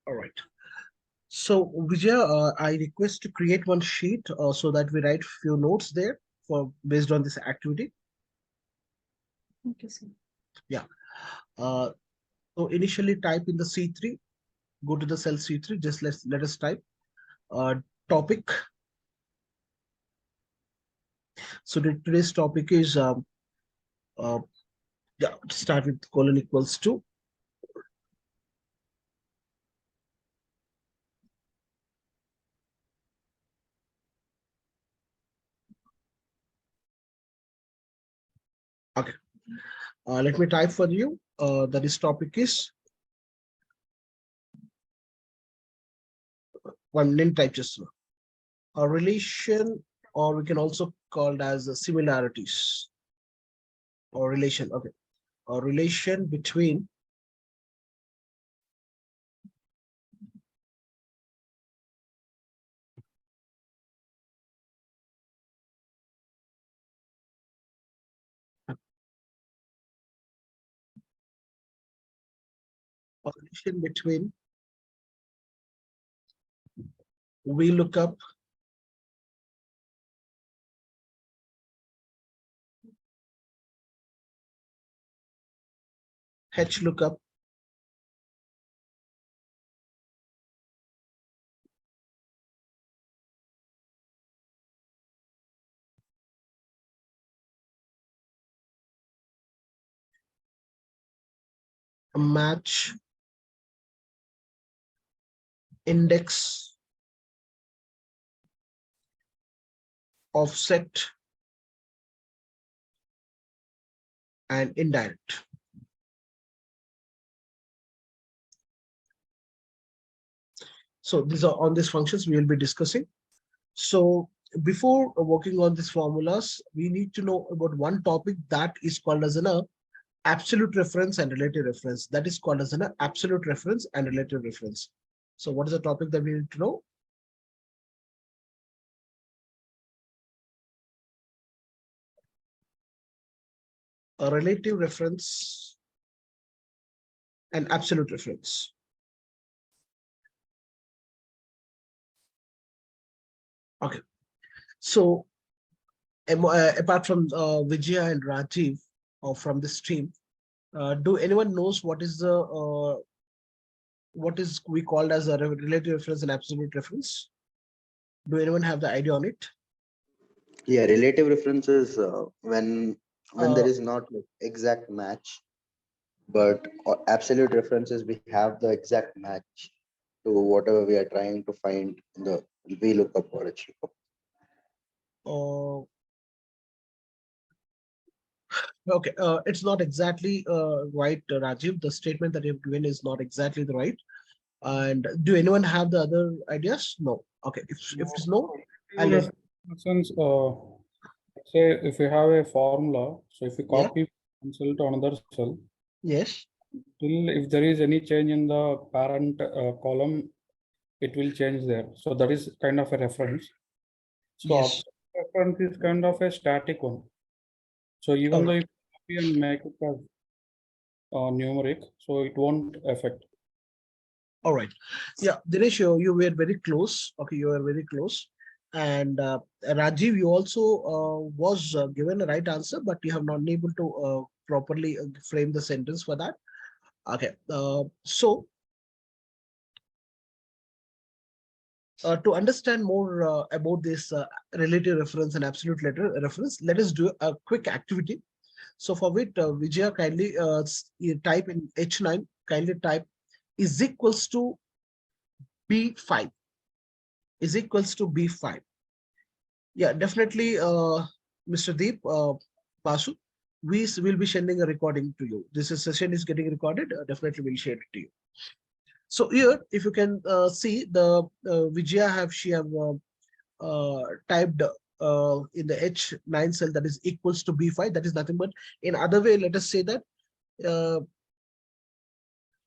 All right. So Vijaya, I request to create one sheet so that we write few notes there for based on this activity. Okay, sir. Yeah. Uh, so initially type in the C3, go to the cell C3. Just let us type uh, topic. So today's topic is uh, yeah. Start with colon equals to. Okay. Let me type for you. That is topic is one name type just now. A relation, or we can also call it as similarities or relation. Okay. A relation between a relation between VLookup Xlookup match index offset and indirect. So these are on these functions we will be discussing. So before working on these formulas, we need to know about one topic that is called as an absolute reference and relative reference. That is called as an absolute reference and relative reference. So what is the topic that we need to know? A relative reference and absolute reference. Okay. So apart from Vijaya and Rajiv from this team, do anyone knows what is we called as a relative reference and absolute reference? Do anyone have the idea on it? Yeah, relative reference is when there Uh, is not like exact match, but absolute references we have the exact match to whatever we are trying to find in the VLookup or Xlookup. uh, okay, it's not exactly right, Rajiv. The statement that you've given is not exactly the right. And do anyone have the other ideas? No. Okay, if it's no, I'll Relative reference, say if you have a formula, so if you yeah, copy one cell to another cell, yes, till if there is any change in the parent column, it will change there. So that is kind of a reference. So yes. absolute reference is kind of a static one. So All even though right. if you copy and make it as numeric, so it won't affect. All right. Yeah, Dinesh, you were very close. Okay, you were very close. And Rajiv, you also was given a right answer, but you have not been able to properly frame the sentence for that. Okay. So to understand more about this relative reference and absolute letter reference, let us do a quick activity. So for which Vijaya kindly you type in H9, kindly type is equals to B5, is equals to B5. Yeah, definitely, Mr. Deep, Basu, we will be sending a recording to you. This session is getting recorded. Definitely, we'll share it to you. So here, if you can see the Vijaya she have typed in the H9 cell that is equals to B5. That is nothing but in other way. Let us say that uh,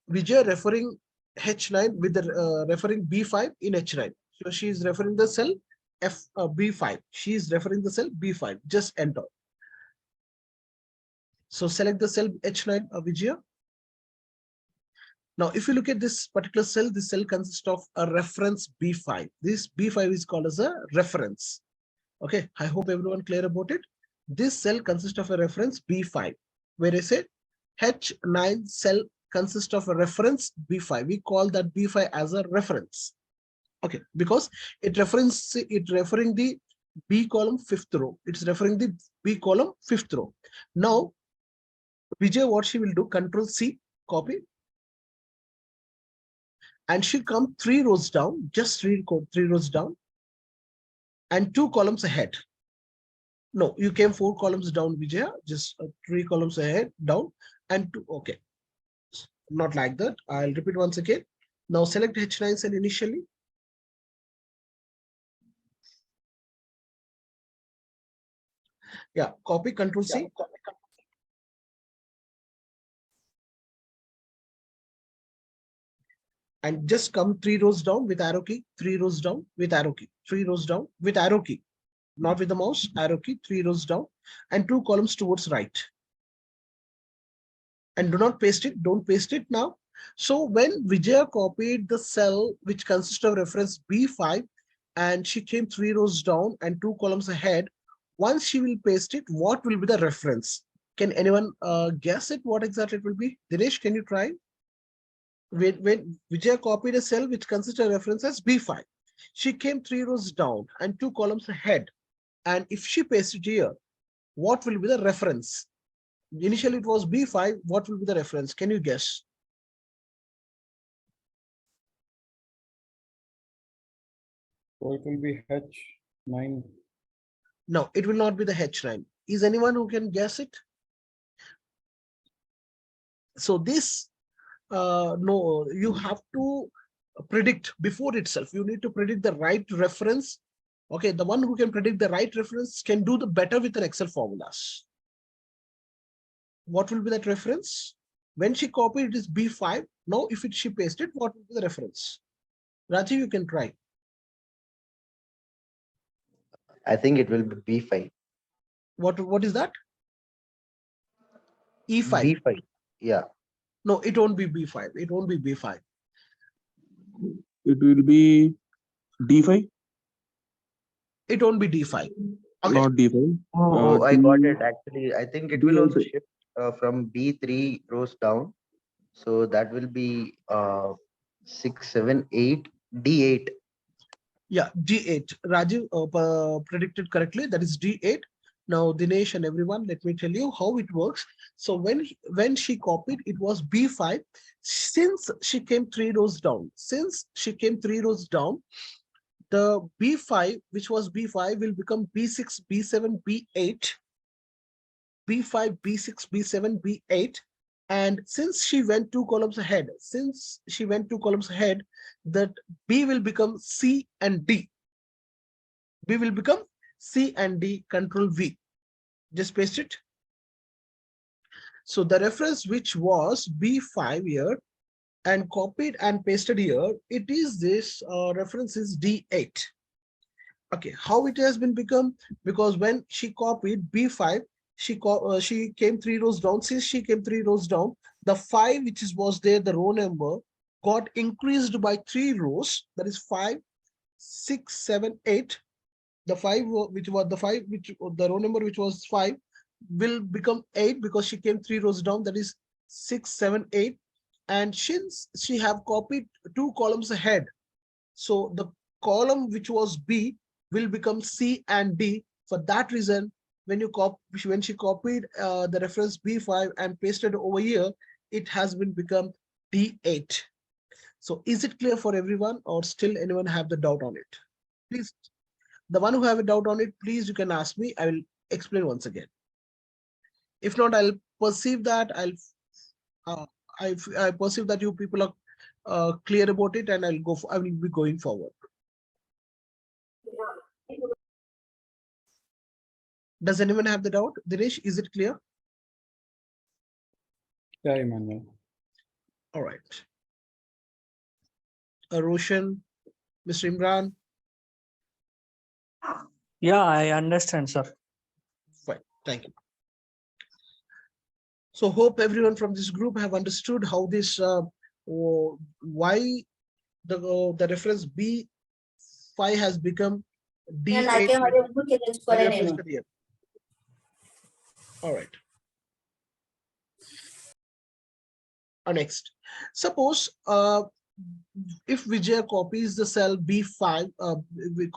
Vijaya referring H9 with the referring B5 in H9. So she is referring the cell B5. She is referring the cell B5. Just enter. So select the cell H9, Vijaya. Now, if you look at this particular cell, this cell consists of a reference B5. This B5 is called as a reference. Okay, I hope everyone clear about it. This cell consists of a reference B5, where I said H9 cell consists of a reference B5. We call that B5 as a reference. Okay, because it referring the B column 5th row. It's referring the B column 5th row. Now, Vijay, what she will do, Control C, copy. And she come 3 rows down, just read code 3 rows down and 2 columns ahead. No, you came 4 columns down, Vijaya, just 3 columns ahead, down and 2. Okay, not like that. I'll repeat once again. Now select H9 cell initially. Yeah, copy, Control C. And just come 3 rows down with arrow key, 3 rows down with arrow key, 3 rows down with arrow key, not with the mouse, arrow key, 3 rows down and 2 columns towards right. And do not paste it, don't paste it now. So when Vijaya copied the cell which consists of reference B5 and she came 3 rows down and 2 columns ahead, once she will paste it, what will be the reference? Can anyone guess it? What exactly it will be? Dinesh, can you try? When Vijaya copied a cell which consists of reference as B5, she came 3 rows down and 2 columns ahead. And if she pasted here, what will be the reference? Initially it was B5, what will be the reference? Can you guess? So it will be H9. No, it will not be the H9. Is anyone who can guess it? So this, no, you have to predict before itself. You need to predict the right reference. Okay, the one who can predict the right reference can do the better with an Excel formulas. What will be that reference? When she copied, it is B5. Now, if she pasted, what will be the reference? Rajiv, you can try. I think it will be B5. What is that? E5. B5. Yeah. No, it won't be B5. It won't be B5. It will be D5. It won't be D5. Okay. Not D5. Oh, I D- got it. Actually, I think it D will also also. shift from B3 rows down. So that will be 6, 7, 8, D8. Yeah, D8. Rajiv predicted correctly. That is D8. Now, Dinesh and everyone, let me tell you how it works. So when she copied, it was B5. Since she came 3 rows down, the B5, which was B5, will become B6, B7, B8, B5, B6, B7, B8. And since she went 2 columns ahead, that B will become C and D. B will become C and D, Control V. Just paste it. So the reference which was B5 here and copied and pasted here, it is this reference is D8. Okay, how it has been become? Because when she copied B5, she came 3 rows down. Since she came 3 rows down, the 5 which was there, the row number got increased by 3 rows. That is 5, 6, 7, 8. The 5 which was the row number which was 5 will become 8 because she came 3 rows down. That is 6, 7, 8. And since she have copied 2 columns ahead, so the column which was B will become C and D. For that reason, when she copied the reference B5 and pasted over here, it has been become D8. So is it clear for everyone, or still anyone have the doubt on it? Please, the one who have a doubt on it, please you can ask me. I will explain once again. If not, I'll perceive that I perceive that you people are clear about it, and I will be going forward. Does anyone have the doubt? Dinesh, is it clear? Yeah, Emmanuel. All right. Roshan, Mr. Imran. Yeah, I understand, sir. Fine, thank you. So hope everyone from this group have understood how this why the reference B5 has become నేను D8 నాకేం అదే ఊరికే when you తెచ్చుకోలే have నేను pasted here. All right. Next, suppose if Vijay copies the cell B5,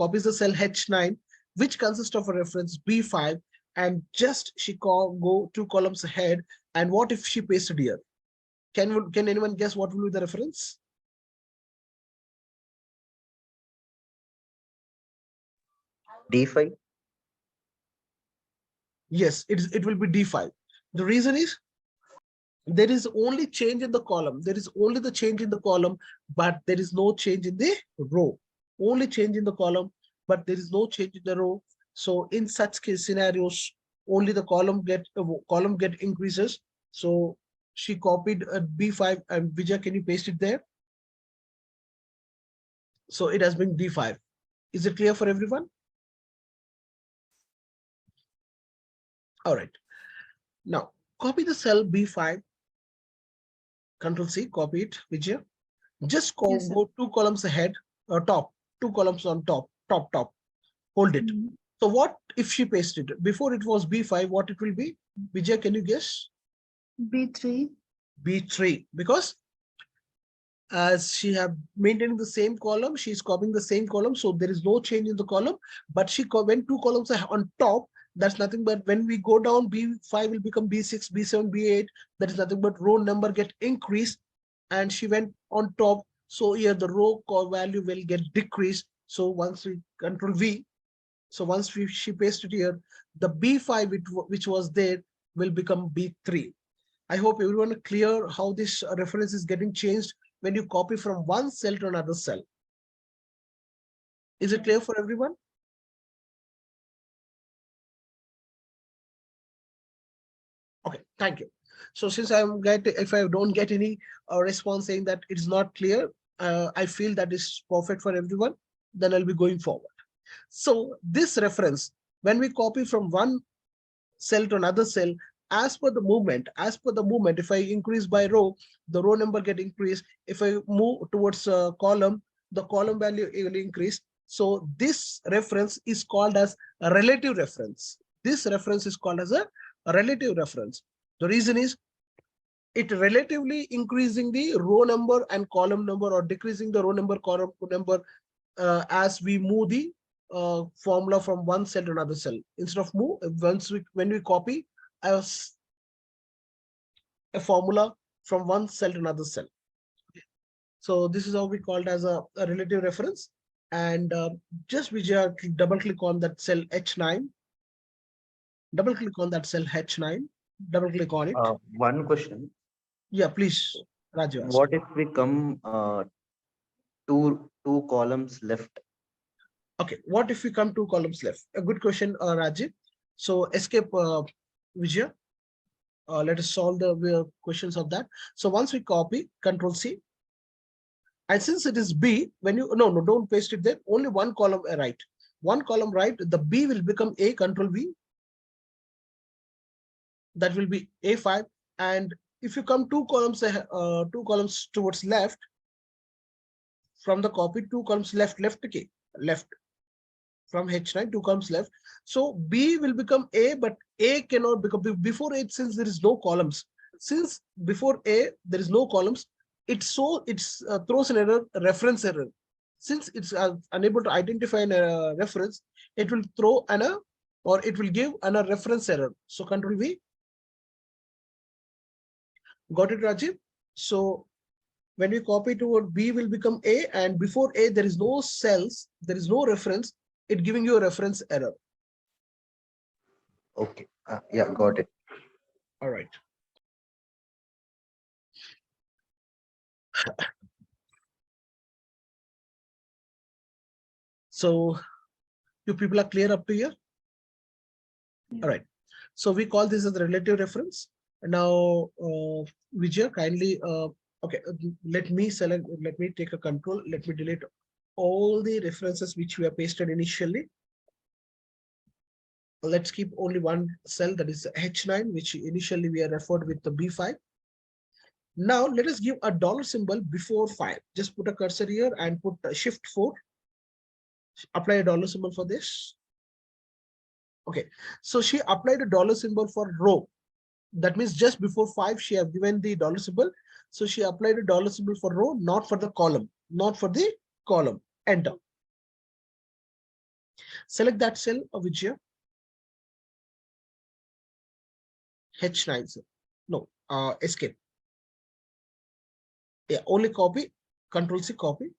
copies the cell H9, which consists of a reference B5, and just she go 2 columns ahead, and what if she pasted here? Can anyone guess what will be the reference? D5. Yes, it will be D5. The reason is there is only change in the column. There is only the change in the column, but there is no change in the row. Only change in the column, but there is no change in the row. So in such case scenarios, only the column get increases. So she copied a B5, and Vijay, can you paste it there? So it has been D5. Is it clear for everyone? All right. Now copy the cell B5. Control C, copy it, Vijay. Just Yes, sir. go 2 columns ahead, top, 2 columns on top, hold it. Mhm. So what if she pasted it? Before it was B5, what it will be? Vijay, can you guess? B3. B3, because as she have maintained the same column, she's copying the same column, so there is no change in the column, but she went 2 columns on top. That's nothing but when we go down, B5 will become B6, B7, B8. That is nothing but row number get increased, and she went on top. So here the row value will get decreased. So once we control V, so once she pasted here, the B5 which was there will become B3. I hope everyone clear how this reference is getting changed when you copy from one cell to another cell. Is it clear for everyone? Okay, thank you. So since if I don't get any response saying that it's not clear, I feel that is perfect for everyone, then I'll be going forward. So this reference, when we copy from one cell to another cell, as per the movement, if I increase by row, the row number get increased. If I move towards a column, the column value will increase. So this reference is called as a relative reference. This reference is called as a relative reference. The reason is it relatively increasing the row number and column number, or decreasing the row number, column number as we move the formula from one cell to another cell. Instead of move, when we copy a formula from one cell to another cell. So this is how we called as a relative reference. And just Vijay, double click on that cell H9. Double click on that cell H9. Double click on it. One question. Yeah, please, Raju. ask. What if we come two columns left? Okay, what if we come 2 columns left? A good question, Rajiv. So escape Vijay. Let us solve the questions of that. So once we copy, Control C. And since it is B, when you no, don't paste it there. Only one column right. One column right. The B will become A. Control V. That will be A5. And if you come 2 columns towards left from the copy, 2 columns left, okay, left. From H9, 2 columns left. So B will become A, but A cannot become before it, since there is no columns. Since before A there is no columns, it throws an error, reference error. Since it's unable to identify a reference, it will throw it will give a reference error. So Control V. Got it, Rajiv? So when we copy toward B will become A, and before A there is no cells, there is no reference. It giving you a reference error. Okay. Yeah, got it. All right. So you people are clear up to here? All right. So we call this as the relative reference. Now, Vijay, kindly, okay, let me take a control. Let me delete all the references which we have pasted initially. Let's keep only one cell, that is H9, which initially we are referred with the B5. Now let us give a dollar symbol before 5. Just put a cursor here and put shift 4. Apply a dollar symbol for this. Okay, so she applied a dollar symbol for row. That means just before 5, she have given the dollar symbol. So she applied a dollar symbol for row, not for the column, not for the column. Enter. Select that cell of which here. H9 cell. No, escape. Yeah, only copy, Control C, copy.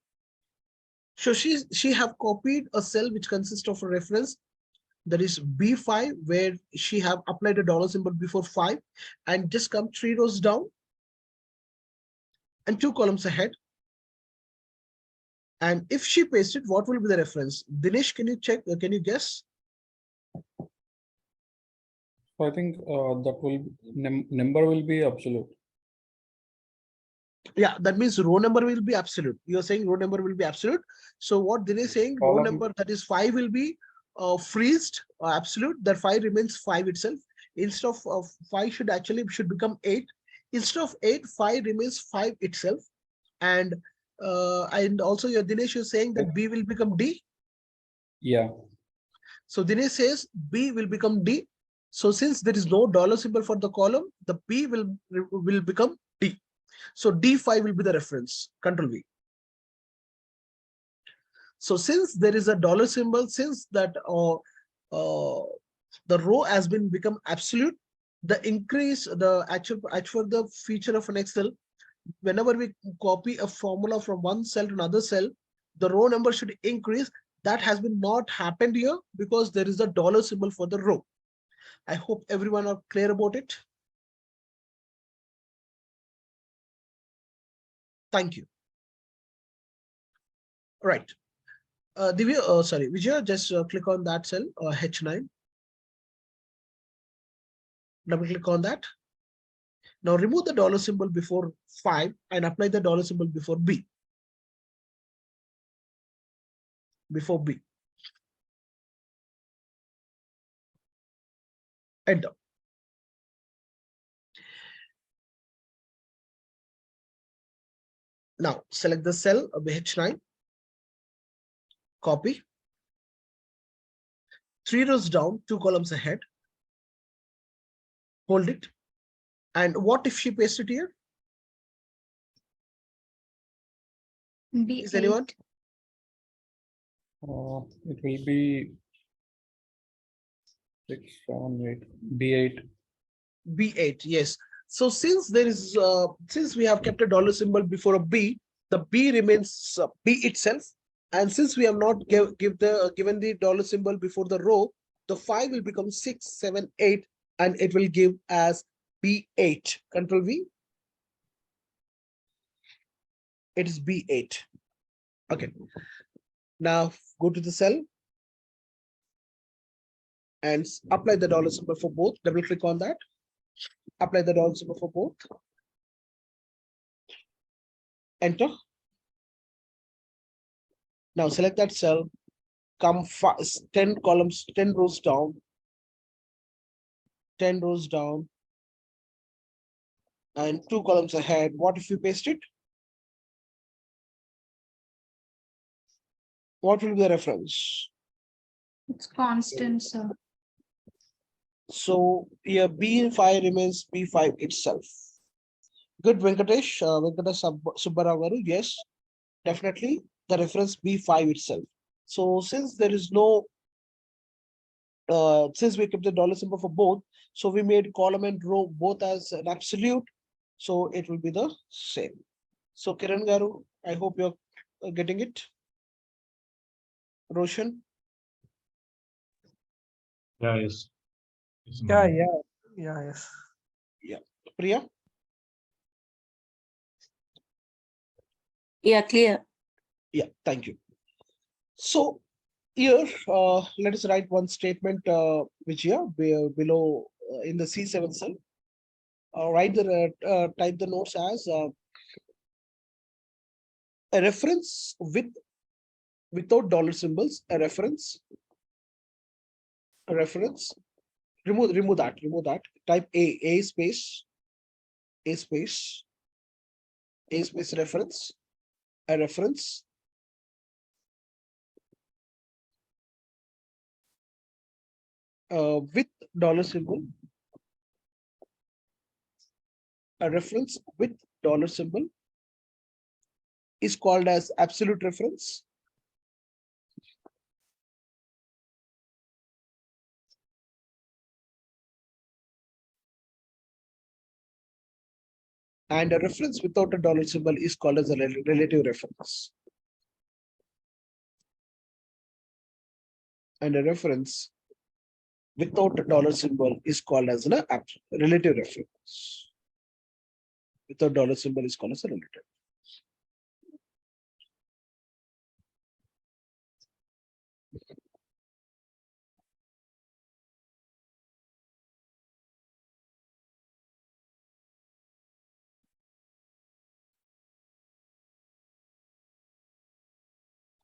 So she have copied a cell which consists of a reference, that is B5, where she have applied a dollar symbol before 5, and just come 3 rows down and 2 columns ahead. And if she pasted, what will be the reference? Dinesh, can you check? Can you guess? So I think that will number will be absolute. Yeah, that means row number will be absolute. You're saying row number will be absolute. So what Dinesh is saying, row Column. number, that is 5, will be freezed absolute. That 5 remains 5 itself. Instead of 5 should become 8. Instead of 8, 5 remains 5 itself. And also your Dinesh is saying that B will become D. Yeah. So Dinesh says B will become D. So since there is no dollar symbol for the column, the B will become D. So D5 will be the reference. Control V. So since there is a dollar symbol, since that the row has been become absolute, the increase, the actual the feature of an Excel, whenever we copy a formula from one cell to another cell, the row number should increase. That has been not happened here because there is a dollar symbol for the row. I hope everyone are clear about it. Thank you. Right. Divya, sorry, Vijay, just click on that cell, H9. Double click on that. Now remove the dollar symbol before 5 and apply the dollar symbol before B. Before B. Enter. Now select the cell of H9. Copy. 3 rows down, 2 columns ahead. Hold it. And what if she pastes it here? B8. Is anyone? It will be 6, 7, 8, B8. B8, yes. So since there is since we have kept a dollar symbol before a B, the B remains B itself. And since we have not given the dollar symbol before the row, the 5 will become 6, 7, 8, and it will give as B8. Control V. It is B8. Okay. Now go to the cell and apply the dollar symbol for both. Double click on that. Apply the dollar symbol for both. Enter. Now select that cell. Come 10 columns, 10 rows down. 10 rows down. And 2 columns ahead. What if you paste it? What will be the reference? It's constant, sir. So here B5 remains B5 itself. Good, Venkatesh. Venkatesh Subbaravaru, yes, definitely the reference B5 itself. So since there is no, since we kept the dollar symbol for both, so we made column and row both as an absolute. So it will be the same. So Kiran Garu, I hope you're getting it. Roshan. Yeah, yes. Yeah, yes. Yeah. Priya. Yeah, clear. Yeah, thank you. So here, let us write one statement, which here below in the C7 cell. Write the type the notes as a reference without dollar symbols. A reference. A reference. Remove that. Type A space. A space. namespace reference, a reference with dollar symbol, a reference with dollar symbol is called as absolute reference. And a reference without a dollar symbol is called as a relative reference. And a reference without a dollar symbol is called as a relative reference. Without dollar symbol is called as a relative.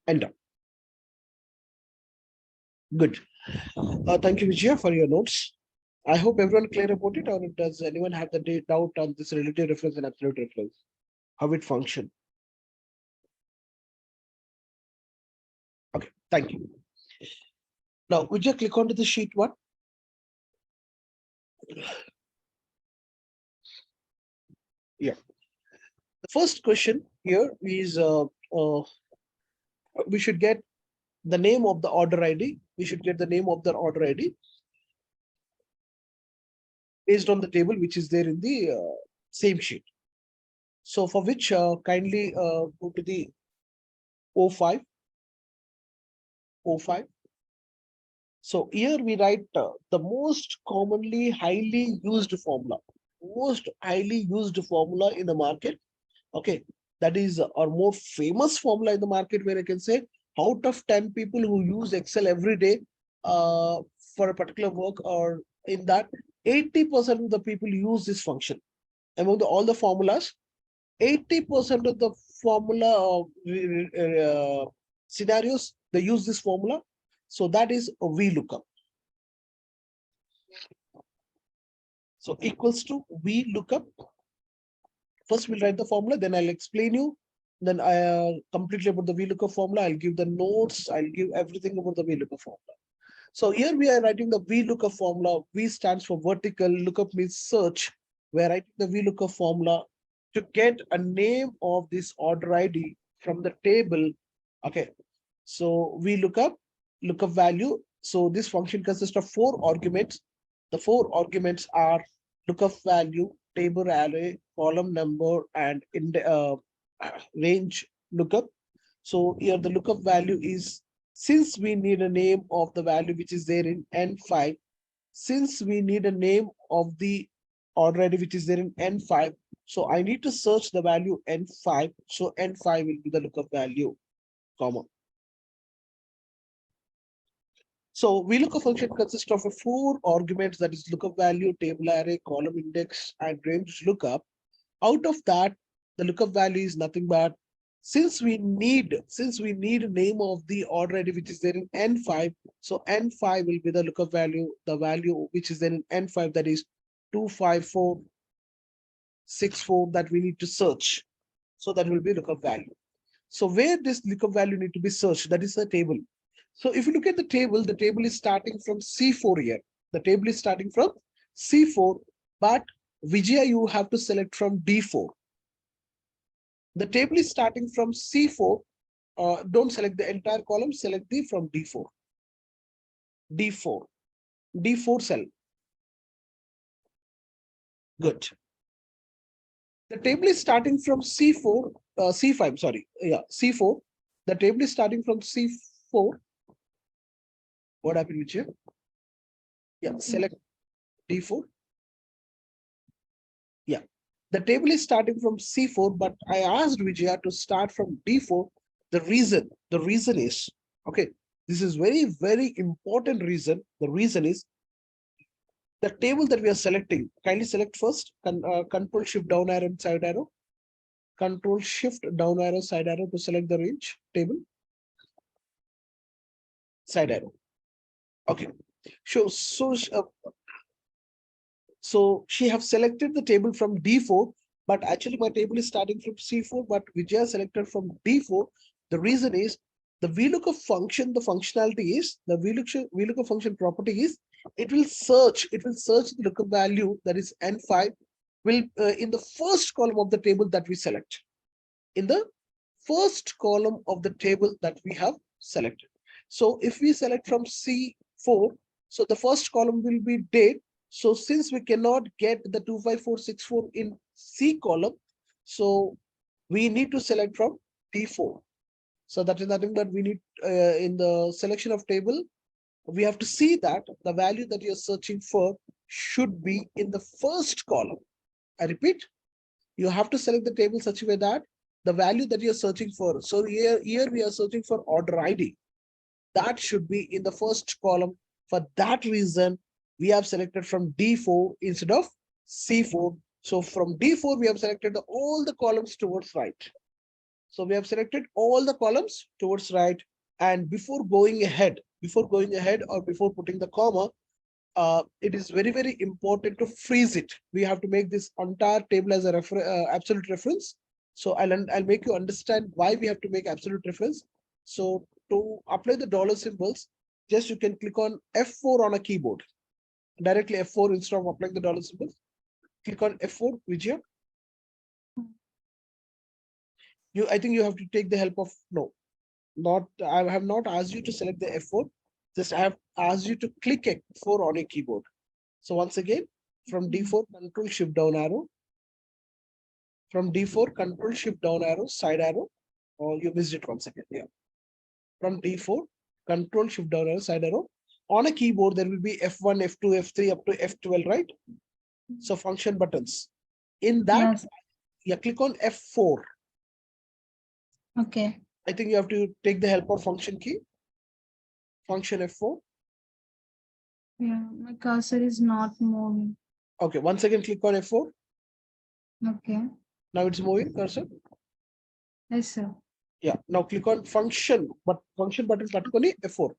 And done. Good. Thank you, Vijaya, for your notes. I hope everyone clear about it, or does anyone have the doubt on this relative reference and absolute reference? How it function? Okay, thank you. Now, would you click onto the sheet one? Yeah. The first question here is we should get the name of the order ID. We should get the name of the order ID based on the table which is there in the same sheet. So for which kindly go to the O5. O5. So here we write the most commonly highly used formula. Most highly used formula in the market. Okay, that is our more famous formula in the market, where I can say out of 10 people who use Excel every day for a particular work, or in that 80% of the people use this function. Among all the formulas, 80% of the formula scenarios, they use this formula. So that is a VLookup. So equals to VLookup. First, we'll write the formula, then I'll explain you. Then I completely about the VLookup formula. I'll give the notes. I'll give everything about the VLookup formula. So here we are writing the VLookup formula. V stands for vertical. Lookup means search. We are writing the VLookup formula to get a name of this order ID from the table. Okay. So VLookup, lookup value. So this function consists of 4 arguments. The 4 arguments are lookup value, table array, column number, and in the range lookup. So here the lookup value is, since we need a name of the value which is there in N5, since we need a name of the order ID which is there in N5, so I need to search the value N5. So N5 will be the lookup value, comma. So VLookup function consists of 4 arguments, that is lookup value, table array, column index, and range lookup. Out of that, the lookup value is nothing but, since we need a name of the order ID which is there in N5, so N5 will be the lookup value, the value which is there in N5, that is 25464 that we need to search. So that will be lookup value. So where this lookup value need to be searched, that is the table. So if you look at the table is starting from C4 here. The table is starting from C4, but Vijaya, you have to select from D4. The table is starting from C4. Don't select the entire column, select the from D4. D4 cell. Good. The table is starting from C4, C5, sorry. Yeah, C4. The table is starting from C4. What happened with you? Yeah, select D4. Yeah, the table is starting from C4, but I asked Vijaya to start from D4. The reason is, okay, this is very, very important reason. The reason is the table that we are selecting. Kindly select first, Control Shift down arrow and side arrow. Control Shift down arrow, side arrow to select the range table. Side arrow. Okay, so she have selected the table from D4, but actually my table is starting from C4, but Vijaya selected from D4. The reason is the VLookup function, the functionality is the VLookup function property is it will search the lookup value that is N5 will in the first column of the table that we select. In the first column of the table that we have selected. So if we select from C4, so the first column will be date. So since we cannot get the 25464 in C column, so we need to select from D4. So that is nothing but we need in the selection of table, we have to see that the value that you're searching for should be in the first column. I repeat, you have to select the table such a way that the value that you're searching for. So here we are searching for order ID. That should be in the first column. For that reason, we have selected from D4 instead of C4. So from D4, we have selected all the columns towards right. So we have selected all the columns towards right. And before going ahead or before putting the comma, it is very, very important to freeze it. We have to make this entire table as a absolute reference. So I'll make you understand why we have to make absolute reference. So to apply the dollar symbols, just you can click on F4 on a keyboard. Directly F4 instead of applying the dollar symbols. Click on F4, Vijaya. I think you have to take the help of I have not asked you to select the F4. Just I have asked you to click F4 on your keyboard. So once again, from D4, Control Shift down arrow. From D4, Control Shift down arrow, side arrow. Or you missed it once again. Yeah. From D4, Control Shift down arrow, side arrow. On a keyboard, there will be F1, F2, F3 up to F12, right? So function buttons. In that, Yes. you click on F4. Okay. I think you have to take the help of function key. Function F4. Yeah, my cursor is not moving. Okay, once again, click on F4. Okay. Now it's moving cursor. Yes, sir. Yeah, now click on function, but function button patukoni F4.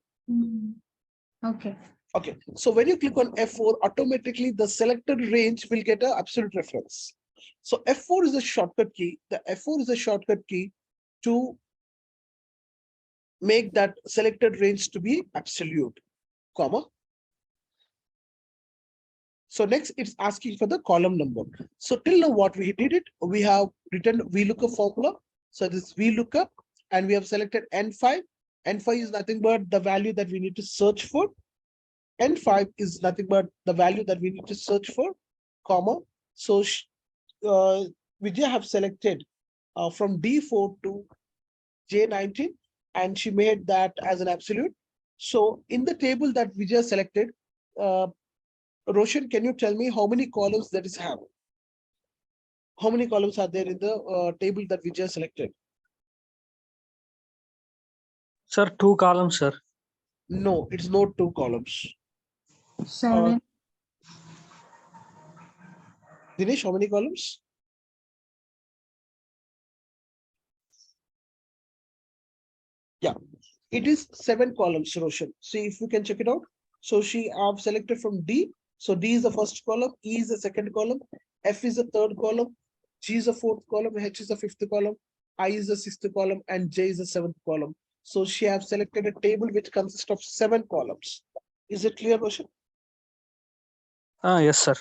Okay. Okay, so when you click on F4, automatically the selected range will get an absolute reference. So F4 is a shortcut key. The F4 is a shortcut key to make that selected range to be absolute, comma. So next it's asking for the column number. So till now what we did it, we have written VLookup formula. So this VLookup and we have selected N5. N5 is nothing but the value that we need to search for. N5 is nothing but the value that we need to search for, comma. So Vijaya have selected from D4 to J19 and she made that as an absolute. So in the table that Vijaya selected, Roshan, can you tell me how many columns that is have? How many columns are there in the table that Vijaya selected? Sir, 2 columns, sir. No, it's not 2 columns. 7. Dinesh, how many columns? Yeah, it is 7 columns, Roshan. See if you can check it out. So she have selected from D. So D is the first column, E is the second column, F is the third column, G is the fourth column, H is the fifth column, I is the sixth column, and J is the seventh column. So she have selected a table which consists of 7 columns. Is it clear, Roshan? Yes, sir.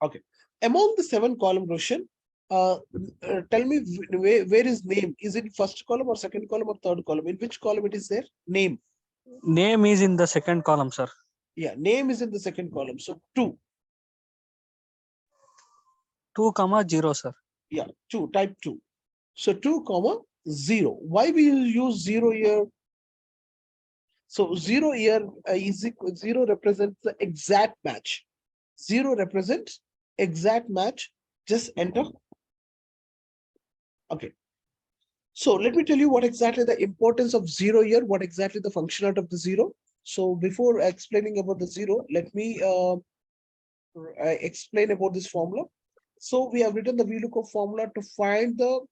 Okay. Among the 7 column, Roshan, tell me where is name? Is it first column or second column or third column? In which column it is there? Name. Name is in the second column, sir. Yeah, name is in the second column. So 2. 2, 0, sir. Yeah, 2, type 2. So 2, 0. Why we use 0 here? So 0 here is equal, 0 represents the exact match. 0 represents exact match. Just enter. Okay. So let me tell you what exactly the importance of 0 here, what exactly the functionality of the 0. So before explaining about the 0, let me explain about this formula. So we have written the VLookup formula to find the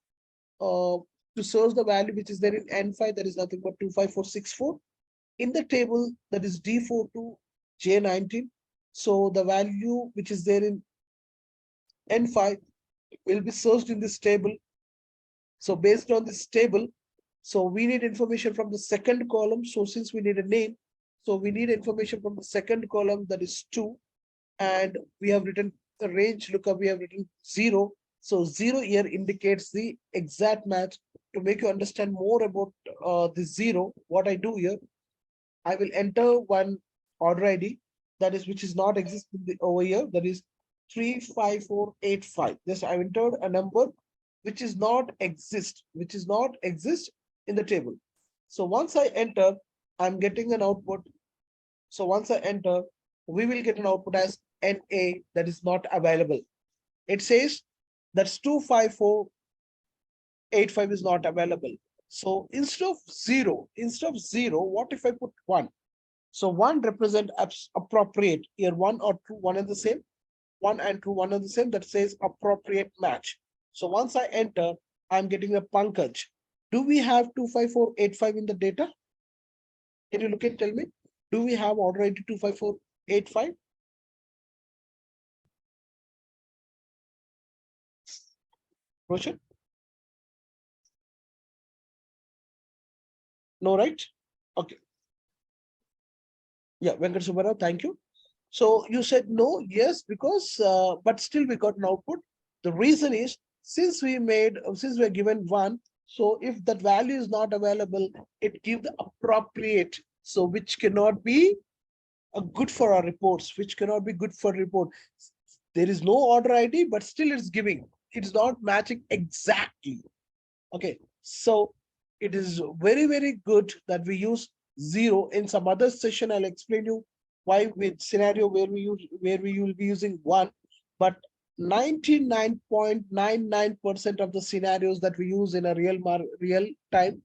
to search the value which is there in N5, that is nothing but 25464. In the table that is D4 to J19. So the value which is there in N5 will be searched in this table. So based on this table, so we need information from the second column. So since we need a name, so we need information from the second column, that is 2. And we have written the range lookup, we have written 0. So 0 here indicates the exact match. To make you understand more about the 0, what I do here, I will enter one order ID, that is which is not existing over here, that is 35485. This I entered a number which is not exist in the table. So once I enter, I'm getting an output. So once I enter, we will get an output as NA, that is not available. It says that's 25485 is not available. So instead of zero, what if I put 1? So 1 represent appropriate. Here 1 or 2, 1 and the same. 1 and 2, 1 and the same. That says appropriate match. So once I enter, I'm getting a Pankaj. Do we have 25485 in the data? Can you look and tell me? Do we have order ID 25485? Roshan? No, right? Okay. Yeah, Venkat Subbarao, thank you. So you said no, yes, because but still we got an output. The reason is since we're given 1, so if that value is not available, it gives the appropriate, so which cannot be good for our reports, which cannot be good for report. There is no order ID, but still it's giving. It's not matching exactly. Okay, so it is very, very good that we use 0. In some other session, I'll explain you why with scenario where we will be using 1, but 99.99% of the scenarios that we use in a real time,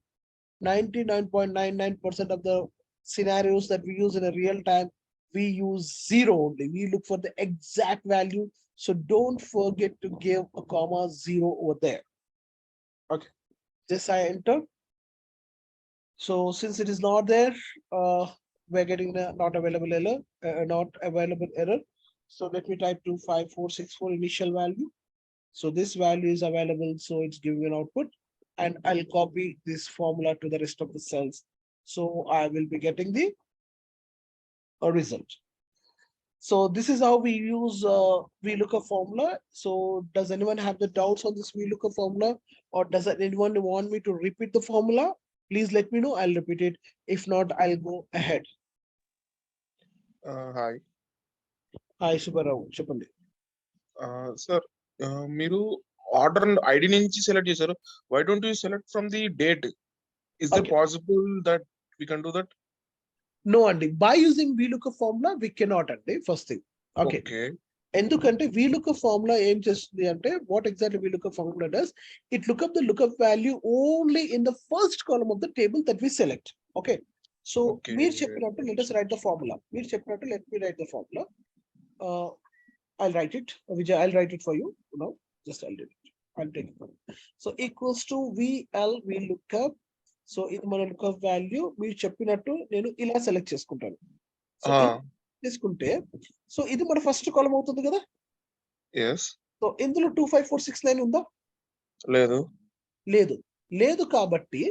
99.99% of the scenarios that we use in a real time, we use 0 only. We look for the exact value. So don't forget to give a comma 0 over there. Okay, this I enter. So since it is not there, we're getting the not available error. So let me type 25464 initial value. So this value is available, so it's giving an output, and I'll copy this formula to the rest of the cells. So I will be getting the result. So this is how we use VLookup formula. So does anyone have the doubts on this VLookup formula, or does anyone want me to repeat the formula? Please let me know. I'll repeat it. If not, I'll go ahead. Hi. Hi, Subbarao. Chepandi. Sir, మీరు order ID నుంచి select చేశారు. Why don't you select from the date? Is there Okay. possible that we can do that? No, Andy. By using VLookup formula, we cannot, Andy. First thing. Okay. ఎందుకంటే VLookup formula ఏం చేస్తుంది అంటే what exactly VLookup formula does, it look up the lookup value only in the first column of the table that we select. Okay, so మీరు చెప్పినట్టు let us write the formula. మీరు చెప్పినట్టు let me write the formula. I'll write it. Vijay, I'll write it for you now. Just I'll do it. I'll take it. So equals to VLookup. So ఇది మన lookup value మీరు చెప్పినట్టు నేను ఇలా select చేసుకుంటాను. తీసుకుంటే సో ఇది మన ఫస్ట్ కాలమ్ అవుతుంది కదా. సో ఇందులో 25469 ఉందా? లేదు కాబట్టి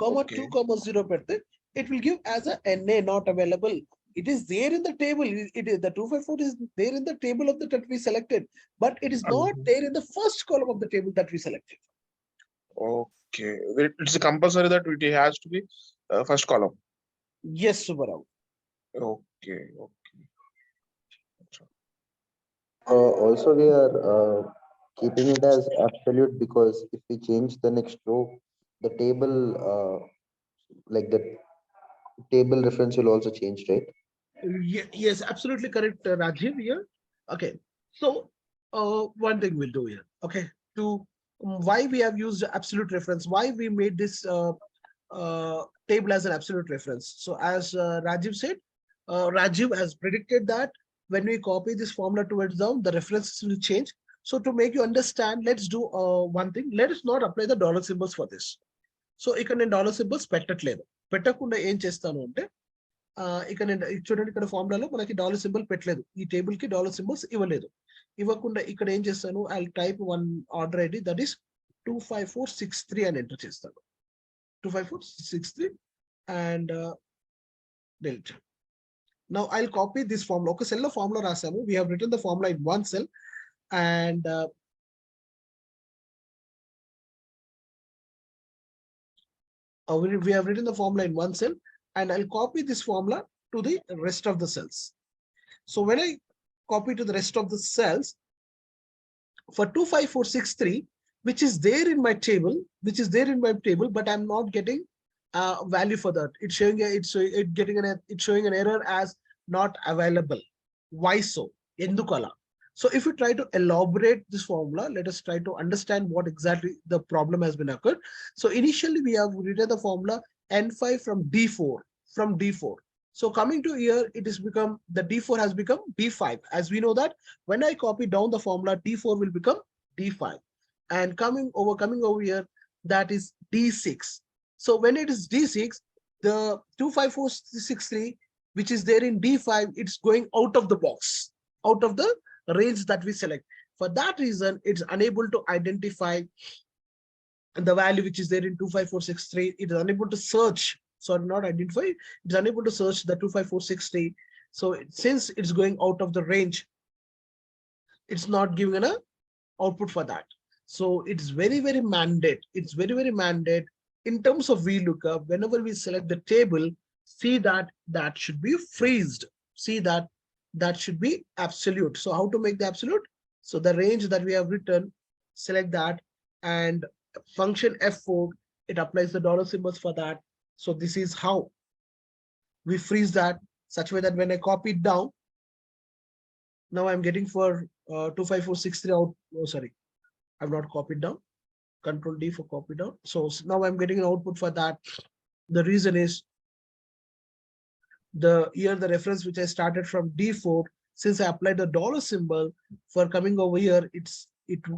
(2,0) పెడితే it will give as a NA not available. It is there in the table. It is the 254 is there in the table of the that we selected, but it is not there in the first column of the table that we selected. Okay, it's compulsory that it has to be first column. Yes, Subbarao. Okay. Also, we are keeping it as absolute because if we change the next row, the table, like the table reference will also change, right? Yes, absolutely correct, Rajiv here. Okay, so one thing we'll do here. Okay, to why we have used absolute reference, why we made this table as an absolute reference. So as Rajiv said, Rajiv has predicted that when we copy this formula towards down, the references will change. So to make you understand, let's do one thing. Let us not apply the dollar symbols for this. So ఇక్కడ నేను dollar symbols పెట్టట్లేదు. పెట్టకుండా ఏం చేస్తాను అంటే ఇక్కడ నేను చూడండి, ఇక్కడ ఫార్ములాలో మనకి డాలర్ సింబల్ పెట్టలేదు, ఈ టేబుల్ కి డాలర్ సింబల్స్ ఇవ్వలేదు. ఇవ్వకుండా ఇక్కడ ఏం చేస్తాను, I type one order ID that is 25463 అని ఎంటర్ చేస్తాను. 25463 and delete. Now I'll copy this formula. ఒక సెల్ లో formula రాసాము. We have written the formula in one cell and we have written the formula in one cell and I'll copy this formula to the rest of the cells. So when I copy to the rest of the cells for 25463, which is there in my table, but I'm not getting value for that. It's showing an error as not available. Why so? Endukala. So if you try to elaborate this formula, let us try to understand what exactly the problem has been occurred. So initially we have written the formula N5 from D4. So coming to here, it is become the D4 has become D5. As we know that when I copy down the formula, D4 will become D5. And coming over here, that is D6. So when it is D6, the 25463, which is there in D5, it's going out of the box, out of the range that we select. For that reason, it's unable to identify the value which is there in 25463. It is unable to search, sorry, not identify, it's unable to search the 25463. So since it's going out of the range, it's not giving an output for that. So it's very, very mandate. It's very, very mandate in terms of VLookup. Whenever we select the table, see that that should be freezed. See that that should be absolute. So how to make the absolute? So the range that we have written, select that and function F4, it applies the dollar symbols for that. So this is how we freeze that such way that when I copy it down, now I'm getting for 25463 out. Oh, sorry, I've not copied down. Control D for copy down. So now I'm getting an output for that. The reason is the reference which I started from D4, since I applied the dollar symbol for coming over here, it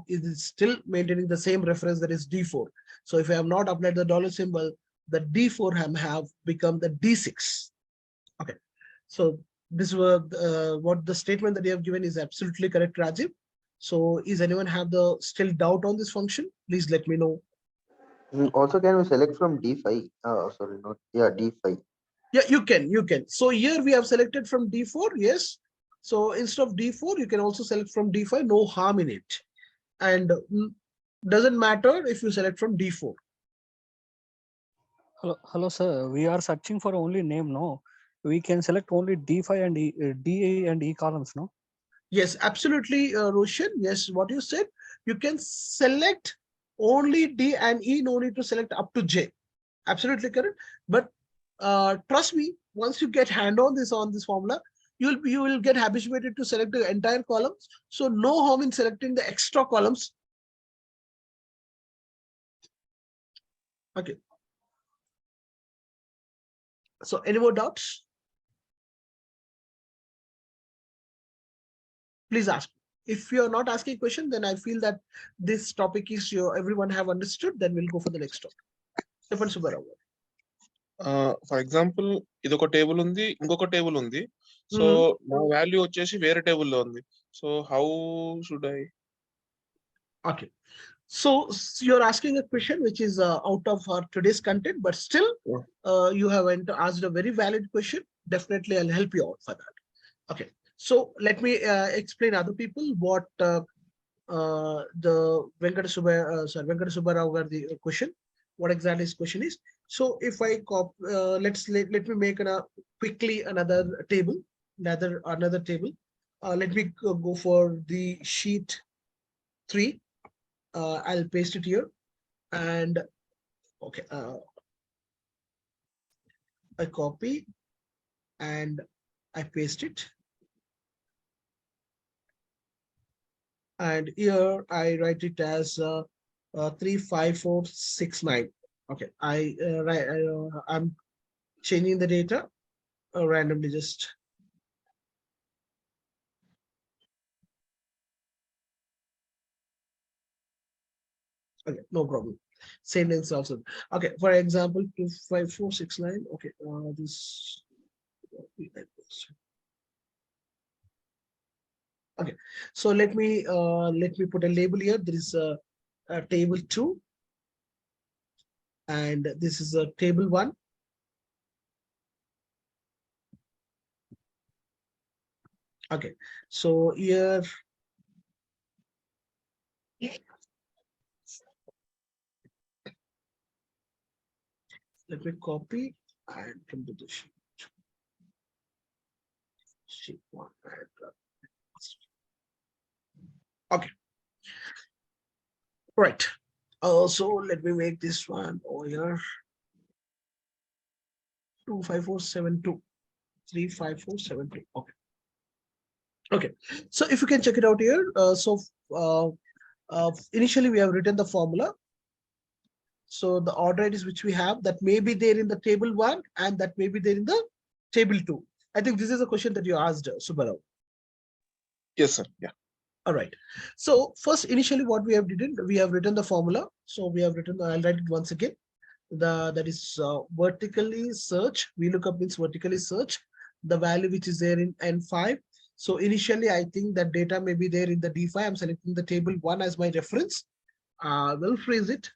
is still maintaining the same reference that is D4. So if I have not applied the dollar symbol, the D4 have become the D6. Okay, so this was what the statement that you have given is absolutely correct, Rajiv. So is anyone have the still doubt on this function? Please let me know. Also, can we select from D5? Sorry, not, yeah, D5. Yeah, you can. So here we have selected from D4, yes. So instead of D4, you can also select from D5, no harm in it. And doesn't matter if you select from D4. Hello, sir. We are searching for only name, no? We can select only D5 and D and E columns, no? Yes, absolutely, Roshan. Yes, what you said, you can select only D and E, no need to select up to J. Absolutely correct. But trust me, once you get hand on this formula, you will get habituated to select the entire columns. So no harm in selecting the extra columns. Okay. So any more doubts? Please ask. If you are not asking a question, then I feel that this topic is everyone have understood. Then we'll go for the next topic. Stefan Subbarao. For example ఇది ఒక table ఉంది, ఇంకొక table ఉంది. So నా value వచ్చేసి వేరే టేబుల్లో ఉంది. So how should I? Okay, so you're asking a question which is out of our today's content, but still you have asked a very valid question. Definitely I'll help you out for that. Okay, so let me explain other people what the Venkata Subbarao the question, what exactly his question is. So if I let me make quickly another table. Let me go for the sheet 3. I'll paste it here and okay, I copy and I paste it, and here I write it as 35469. Okay, I'm changing the data randomly, just okay, no problem. Same length also. Okay, for example, 25469. Okay, this. Okay, so let me put a label here. There is a table 2, and this is a table 1. Okay, so here let me copy and come to the sheet 1. Okay, right. So let me make this one over here. 25472 35472. Okay. Okay. So if you can check it out here. Initially we have written the formula. So the order is which we have that may be there in the table 1 and that may be there in the table 2. I think this is a question that you asked, Subbarao. Yes, sir. Yeah. All right. So first, initially, what we have written the formula. So we have written. I'll write it once again. That is vertically search. VLookup means vertically search the value which is there in N5. So initially, I think that data may be there in the D5. I'm selecting the table 1 as my reference. We'll freeze it.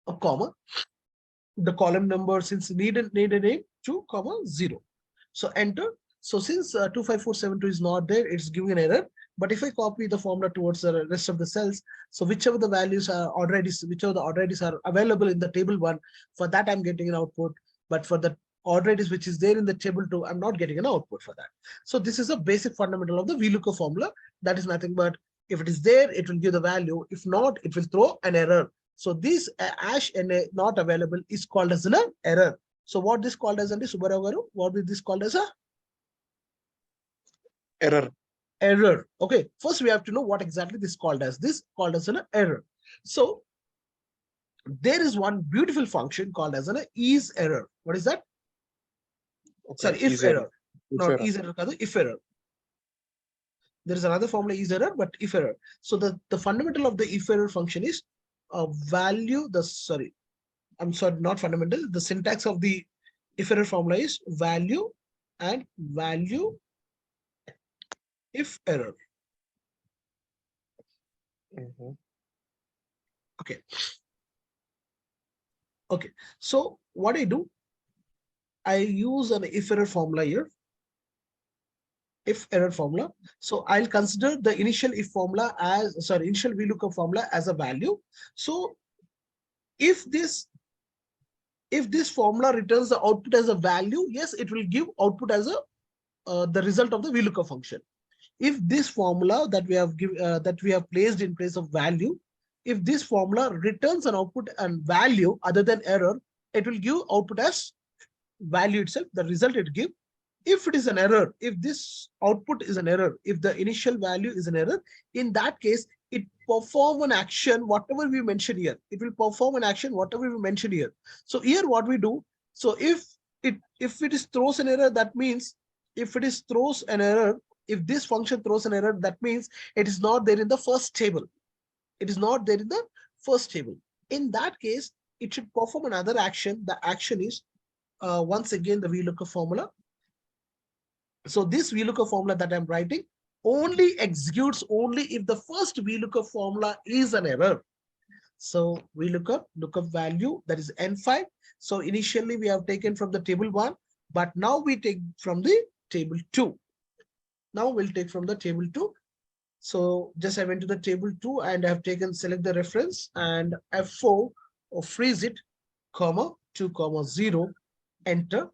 A comma. The column number, since need a name, 2, 0. So enter. So since 25472 is not there, it's giving an error. But if I copy the formula towards the rest of the cells, so whichever the values are whichever the order IDs are available in the table 1, for that I'm getting an output. But for the order IDs which is there in the table 2, I'm not getting an output for that. So this is a basic fundamental of the VLookup formula. That is nothing but if it is there, it will give the value. If not, it will throw an error. So this #NA not available is called as an error. So what this called as, Subbarao garu? What is this called as a Error. error? Okay, first we have to know what exactly this called as. This called as an error. So there is one beautiful function called as an is error. What is that? Okay. Sorry, if error. If Not error. is error, if error. There is another formula is error, but if error. So the fundamental of the if error function is a value. Not fundamental. The syntax of the if error formula is value and value if error. Mhm. Okay. Okay. So what I do, I use an if error formula here. If error formula. So I'll consider the initial if formula as initial VLookup formula as a value. So if this formula returns the output as a value, yes, it will give output as a the result of the VLookup function. If this formula that we have placed in place of value, if this formula returns an output and value other than error, it will give output as value itself, the result it give. If it is an error, if this output is an error, if the initial value is an error, in that case, it perform an action, whatever we mentioned here. It will perform an action, whatever we mentioned here. So here what we do, so if it is throws an error, that means if this function throws an error, that means it is not there in the first table. It is not there in the first table. In that case, it should perform another action. The action is once again the VLookup formula. So this VLookup formula that I'm writing only executes only if the first VLookup formula is an error. So lookup value, that is N5. So initially we have taken from the table 1, but now we take from the table 2. Now we'll take from the table 2. So just I went to the table 2 and I have select the reference and F4 or freeze it, comma 2, 0, enter.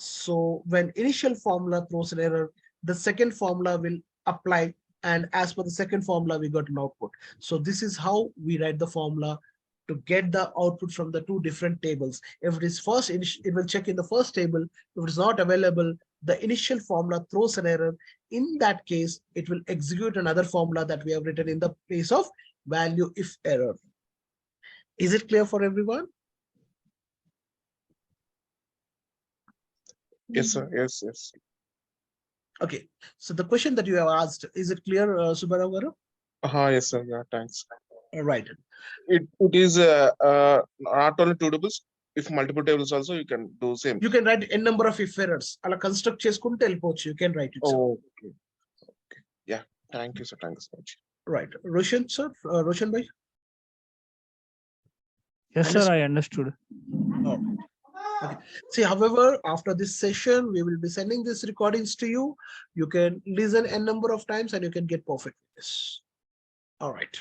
So when initial formula throws an error, the second formula will apply, and as per the second formula, we got an output. So this is how we write the formula to get the output from the two different tables. If it is first, it will check in the first table. If it is not available, the initial formula throws an error. In that case, it will execute another formula that we have written in the place of value if error. Is it clear for everyone? Yes, sir. Yes, yes. Okay, so the question that you have asked, is it clear, Subbarao garu? Yes, sir. Yeah, thanks. All right. It is not only two tables. if multiple tables also, you can do same. You can write n number of if errors. అలా construct చేసుకుంటే వెళ్ళిపోవచ్చు. You can write it. Sir. Oh, okay. Okay. Yeah. Thank you, sir. Thank you so much. Right. Roshan, sir. Roshan bhai. Yes, sir, I understood. Oh. Okay. See, however, after this session, we will be sending these recordings to you. You can listen n number of times and you can get perfect with this. All right.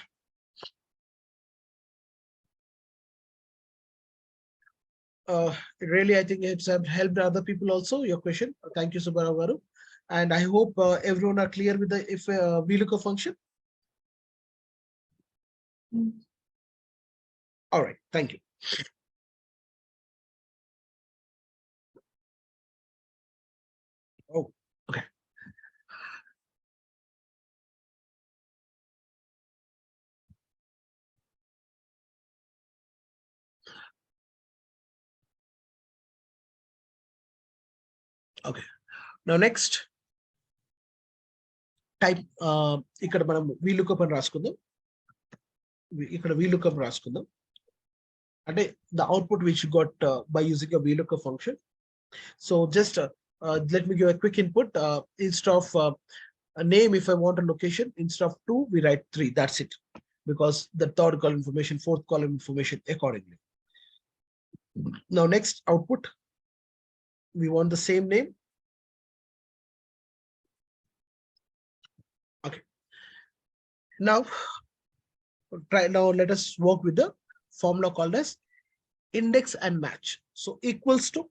Really, I think it's helped other people also. Your question. Thank you, Subbarao. And I hope everyone are clear with the if VLookup function. All right. Thank you. Oh, okay. Okay. Now next type ఇక్కడ మనం VLookup అని రాసుకుందాం. ఇక్కడ VLookup రాసుకుందాం. అంటే the output which you got by using a VLookup function. So just let me give a quick input. Instead of a name, if I want a location, instead of 2, we write 3. That's it. Because the third column information, fourth column information accordingly. Now next output, we want the same name. Okay. Now let us work with the formula called as index and match. So equals to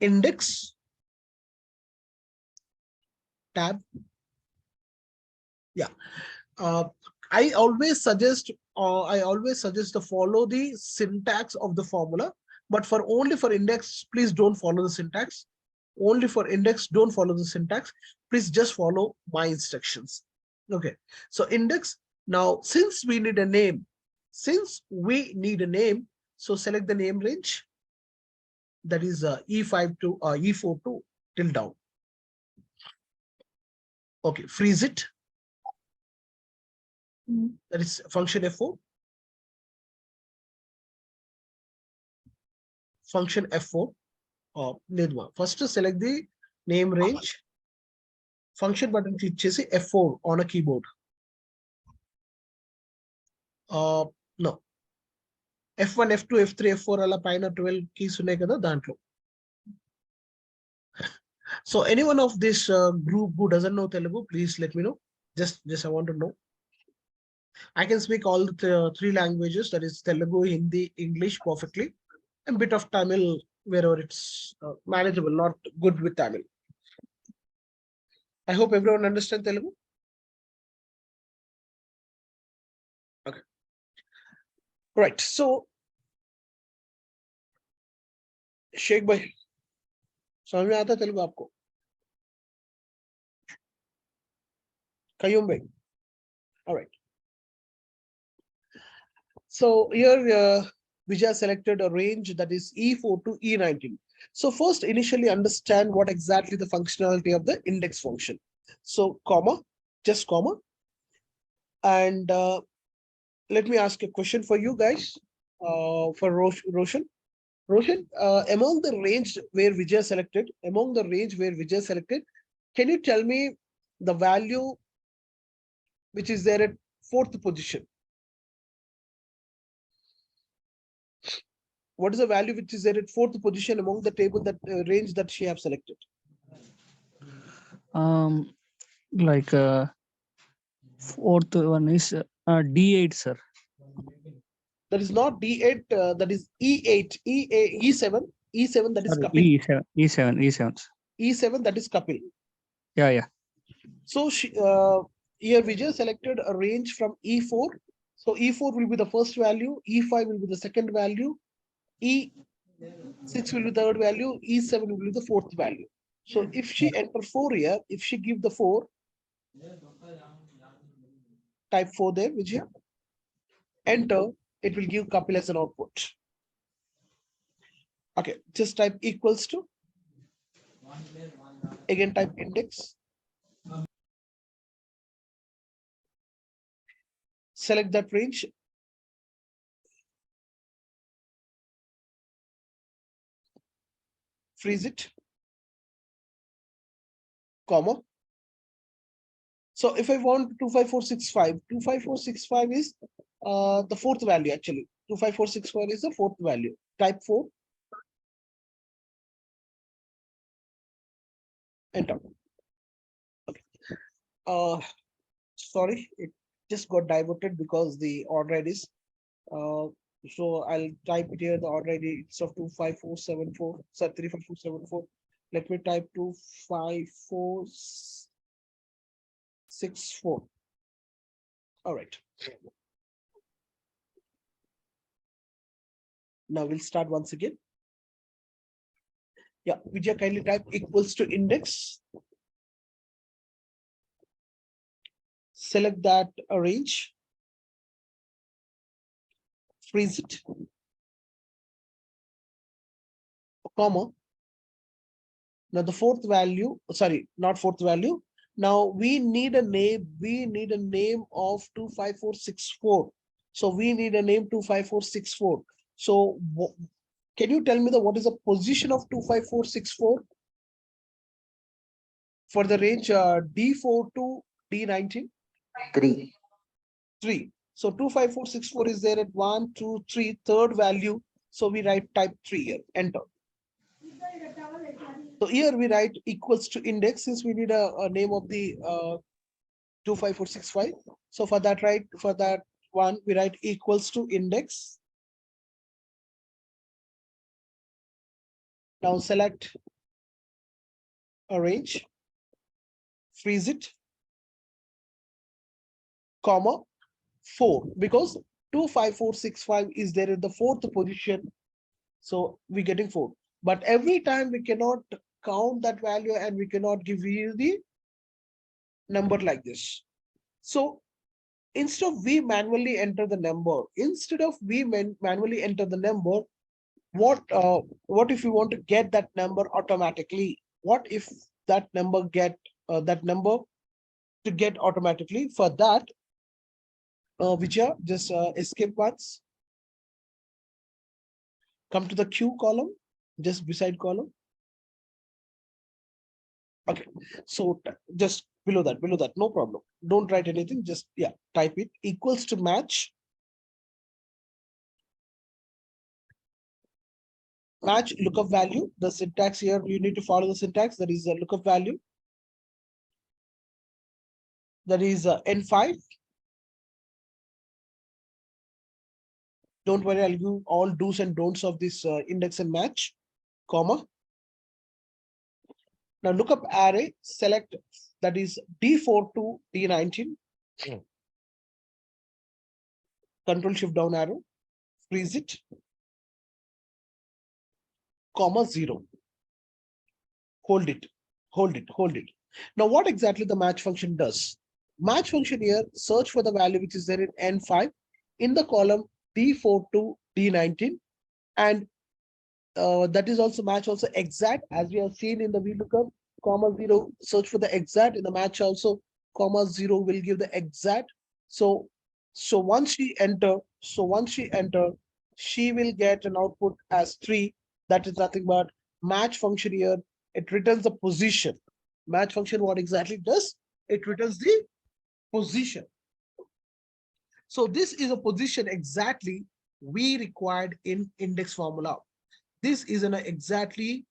index tab. Yeah. I always suggest to follow the syntax of the formula, but only for index, please don't follow the syntax. Only for index, don't follow the syntax. Please just follow my instructions. Okay. So index. Now, since we need a name, so select the name range. That is E5 to E4 to till down. Okay. Freeze it. That is function F4. Function F4. First select the name range. Function button click chesi F4 on a keyboard. No. F1, F2, F3, F4 ala paina 12 keys unnai kada dantlo. So anyone of this group who doesn't know Telugu, please let me know. Just I want to know. I can speak all the 3 languages, that is Telugu, Hindi, English perfectly, and bit of Tamil wherever it's manageable, not good with Tamil. I hope everyone understands Telugu. Okay. Right. So, Sheikh bhai, समझ में आता तेलुगु आपको? Qayyum bhai. All right. So here Vijay selected a range that is E4 to E19. So first, initially understand what exactly the functionality of the index function. So comma, just comma. And let me ask a question for you guys, for Roshan. Roshan, among the range where Vijay selected, can you tell me the value which is there at 4th position? What is the value which is there at 4th position among the table that range that she have selected? Like 4th one is D8, sir. That is not D8, that is E8, E7, E7 that is Sorry, Kapil. E7. E7 that is Kapil. Yeah. So she, here Vijay selected a range from E4. So E4 will be the first value, E5 will be the second value, E6 will be the third value, E7 will be the 4th value. So if she enter 4 here, if she give the 4, type 4 there, Vijay, enter, it will give Kapil as an output. Okay, just type equals to, again type index, select that range, freeze it, comma. So if I want 25465, 25465 is the fourth value actually. 25465 is the fourth value. Type 4. Enter. Okay. Sorry, it just got diverted because the order ID is. So I'll type it here. The order ID it's of 25474. Sorry, 35474. Let me type 25464. All right. Now we'll start once again. Yeah, Vijay, kindly type equals to index. Select that arrange. Freeze it. Comma. Now the fourth value, sorry, not fourth value. Now we need a name. We need a name of 25464. So we need a name 25464. So can you tell me what is the position of 25464 for the range D4 to D19? 3. 3. So 25464 is there at 1, 2, 3, third value. So we write type 3 here, enter. So here we write equals to index since we need a name of the 25465. So for that, for that one, we write equals to index. Now select arrange, freeze it, comma 4 because 25465 is there in the fourth position. So we're getting 4. But every time we cannot count that value and we cannot give you the number like this. So instead of we manually enter the number, what if we want to get that number automatically? What if that number get to get automatically? For that, Vijay, just escape once. Come to the Q column, just beside column. Okay, so just below that, no problem. Don't write anything, just type it equals to match. Match lookup value. The syntax here, you need to follow the syntax. That is a lookup value. That is N5. Don't worry, I'll give all do's and don'ts of this index and match, comma. Now lookup array, select that is D4 to D19. Control Shift down arrow, freeze it, comma 0. Hold it. Now what exactly the match function does? Match function here, search for the value which is there in N5 in the column D4 to D19, and that is also match also exact as we have seen in the VLookup, comma 0, search for the exact in the match also, comma 0 will give the exact. So once she enter, she will get an output as 3. That is nothing but match function here. It returns the position. Match function, what exactly does? It returns the position. So this is a position exactly we required in index formula. This is exactly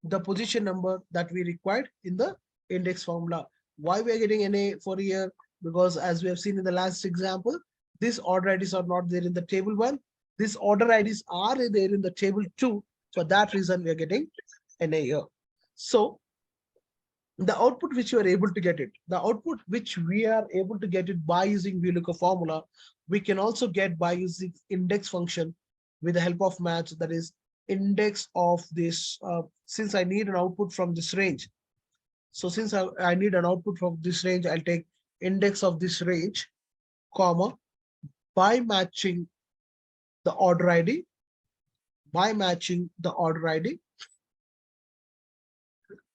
the position number that we required in the index formula. Why we are getting NA for here? Because as we have seen in the last example, these order IDs are not there in the table 1. These order IDs are there in the table 2. For that reason, we are getting NA here. So the output which you are able to get it, by using VLookup formula, we can also get by using index function with the help of match, that is index of this, since I need an output from this range. So since I need an output from this range, I'll take index of this range, comma, by matching the order ID,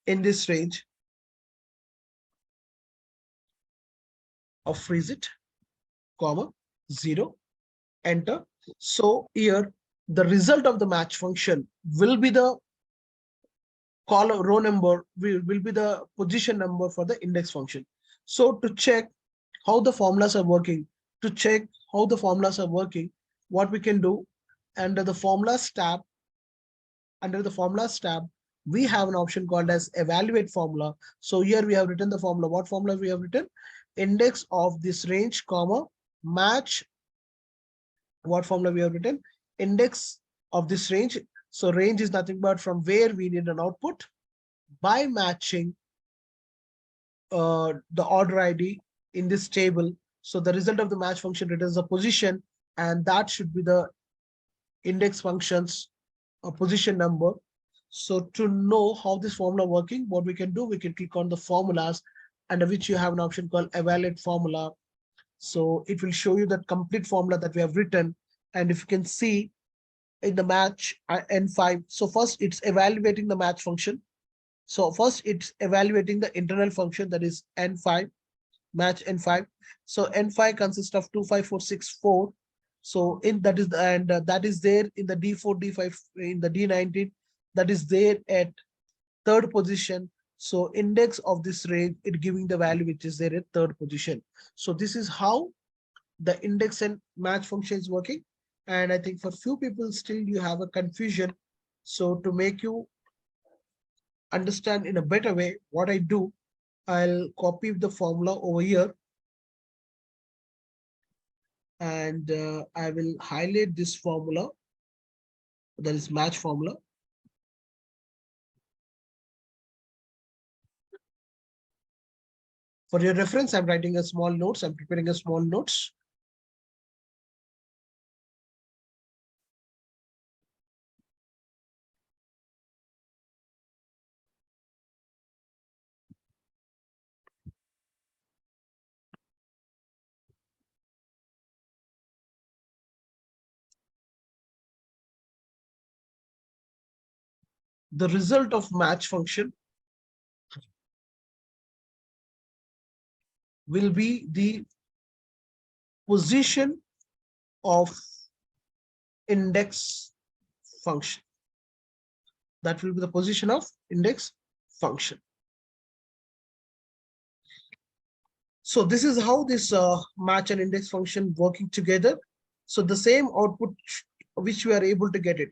in this range of freeze it, comma 0, enter. So here the result of the match function will be the column row number will be the position number for the index function. So to check how the formulas are working, what we can do under the formulas tab, we have an option called as evaluate formula. So here we have written the formula. What formula we have written? Index of this range, comma, match. What formula we have written? Index of this range. So range is nothing but from where we need an output by matching the order ID in this table. So the result of the match function returns a position, and that should be the index function's position number. So to know how this formula working, what we can do, we can click on the formulas, under which you have an option called evaluate formula. So it will show you the complete formula that we have written. And if you can see in the match N5, so first it's evaluating the match function. So first it's evaluating the internal function, that is N5, match N5. So N5 consists of 25464. So in that is that is there in the D4, D5, in the D19, that is there at third position. So index of this range, it giving the value which is there at third position. So this is how the index and match function is working. And I think for few people still you have a confusion. So to make you understand in a better way, what I do, I'll copy the formula over here. And I will highlight this formula, that is match formula. For your reference, I'm writing a small notes. I'm preparing a small notes. The result of match function will be the position of index function. That will be the position of index function. So this is how this match and index function working together. So the same output which we are able to get it,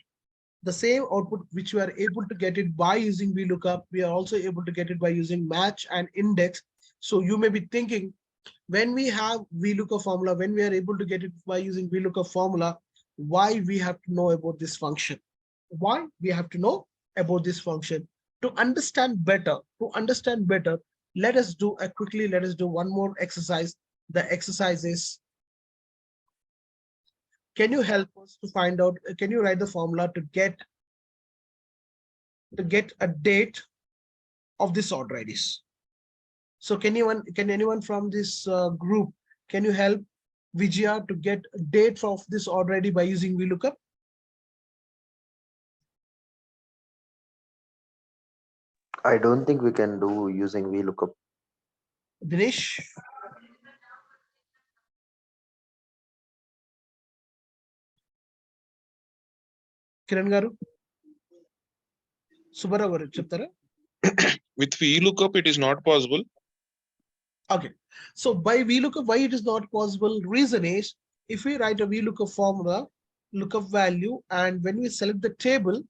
by using VLookup, we are also able to get it by using match and index. So you may be thinking, when we have VLookup formula, when we are able to get it by using VLookup formula, why we have to know about this function? Why we have to know about this function? To understand better, let us do one more exercise. The exercise is, can you help us to find out, can you write the formula to get a date of this order IDs? So can anyone from this group, can you help Vijaya to get a date of this order ID by using VLookup? I don't think we can do using VLookup. Dinesh? Kiran garu? Subara garu cheptara? With VLookup, it is not possible. Okay, so by VLookup, why it is not possible? Reason is, if we write a VLookup formula, lookup value, and when we select the table,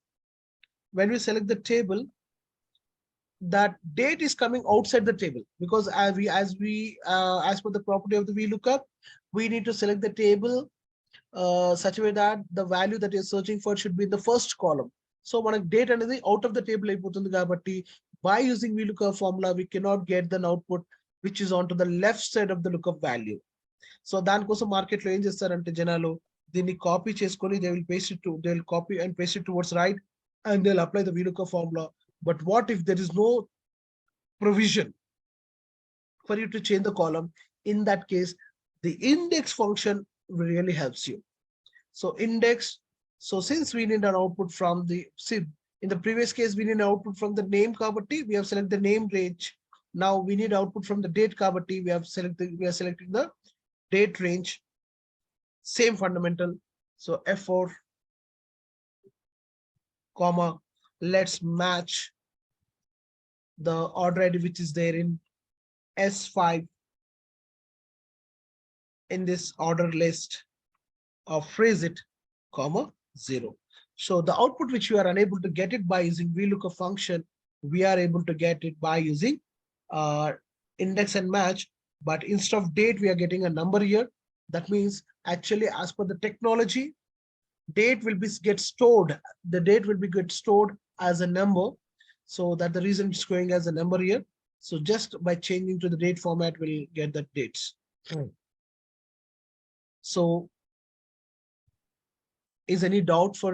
that date is coming outside the table, because as per the property of the VLookup, we need to select the table such a way that the value that you're searching for should be in the first column. So when a date అనేది out of the table అయిపోతుంది కాబట్టి, by using VLookup formula, we cannot get the output which is onto the left side of the lookup value. So దానికోసం market లో ఏం చేస్తారంటే జనాలు దీన్ని copy చేసుకొని they will copy and paste it towards right, and they'll apply the VLookup formula. But what if there is no provision for you to change the column? In that case, the index function really helps you. So index, so since we need an output from the, in the previous case, we need an output from the name kabatti, we have selected the name range. Now we need output from the date kabatti, we are selecting the date range. Same fundamental. So F4, comma, let's match the order ID which is there in S5 in this order list of phrase it, comma 0. So the output which you are unable to get it by using VLookup function, we are able to get it by using index and match. But instead of date, we are getting a number here. That means actually, as per the technology, date will be get stored. The date will be get stored as a number. So that the reason it's going as a number here. So just by changing to the date format, we'll get the dates. So is any doubt for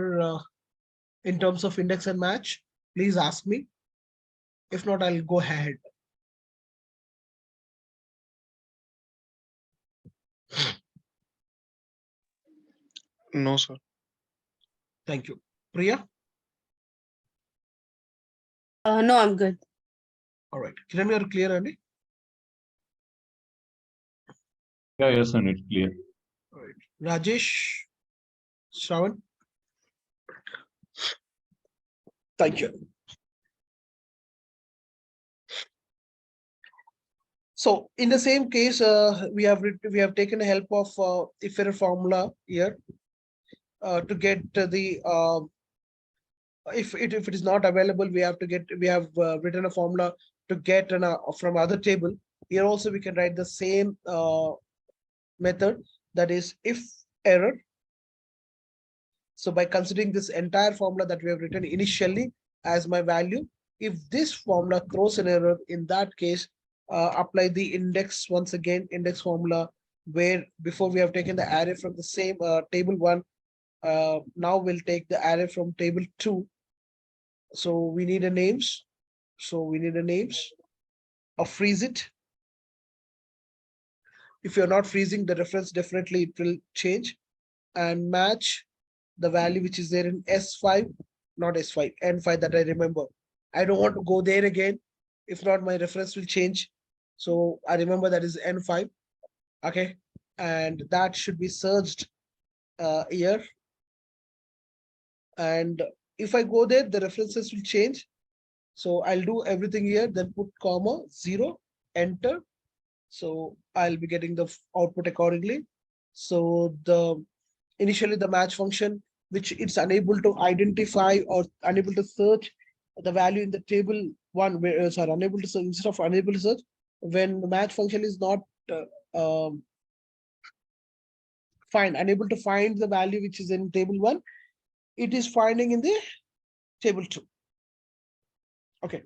in terms of index and match? Please ask me. If not, I'll go ahead. No, sir. Thank you. Priya? No, I'm good. All right. Kiran, you are clear, Andy? Yeah, yes, and it's clear. All right. Rajesh, Shravan? Thank you. So in the same case, we have taken the help of if error formula here to get the if it is not available, we have written a formula to get from other table. Here also we can write the same method, that is if error. So by considering this entire formula that we have written initially as my value, if this formula throws an error, in that case, apply the index once again, index formula, where before we have taken the array from the same table 1. Now we'll take the array from table 2. So we need a names. So we need a names of freeze it. If you're not freezing the reference, definitely it will change, and match the value which is there in S5, not S5, N5 that I remember. I don't want to go there again. If not, my reference will change. So I remember that is N5. Okay. And that should be searched here. And if I go there, the references will change. So I'll do everything here, then put comma 0, enter. So I'll be getting the output accordingly. So initially the match function, which it's unable to identify or unable to search the value in the table 1, where sorry, unable to search, instead of unable to search, when the match function is not unable to find the value which is in table 1, it is finding in the table 2. Okay,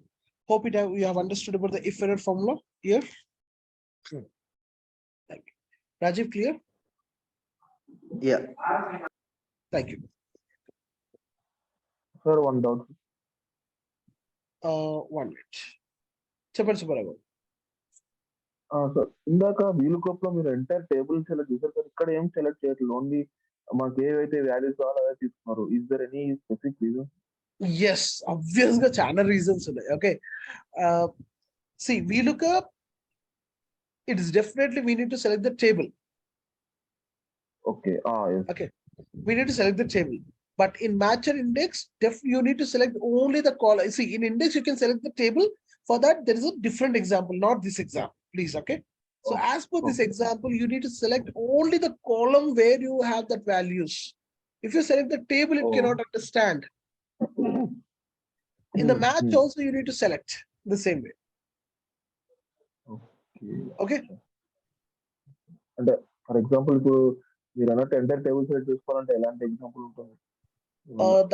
hope you have understood about the if error formula here. Thank you. Rajiv, clear? Yeah. Thank you. Sir, one doubt. 1 minute. చెప్పండి Subbarao. Sir ఇందాక VLookup లో మీరు entire table select చేశారు sir, ఇక్కడ ఏం select చేయట్లేదు, only మాకు ఏవైతే వాల్యూస్ కావాలో అవే తీసుకున్నారు. Is there any specific reason? Yes, obvious గా చాలా రీజన్స్ ఉన్నాయి. Okay, see VLookup, it is definitely we need to select the table. Okay, yes. Okay, we need to select the table, but in match and index, you need to select only the column. See, in index you can select the table. For that there is a different example, not this example, please. Okay, so as per this example, you need to select only the column where you have that values. If you select the table, it cannot understand. In the match also you need to select the same way. Okay, అంటే for example ఇప్పుడు మీరు అన్నట్టు entire table select చేసుకోవాలంటే ఎలాంటి example ఉంటుంది?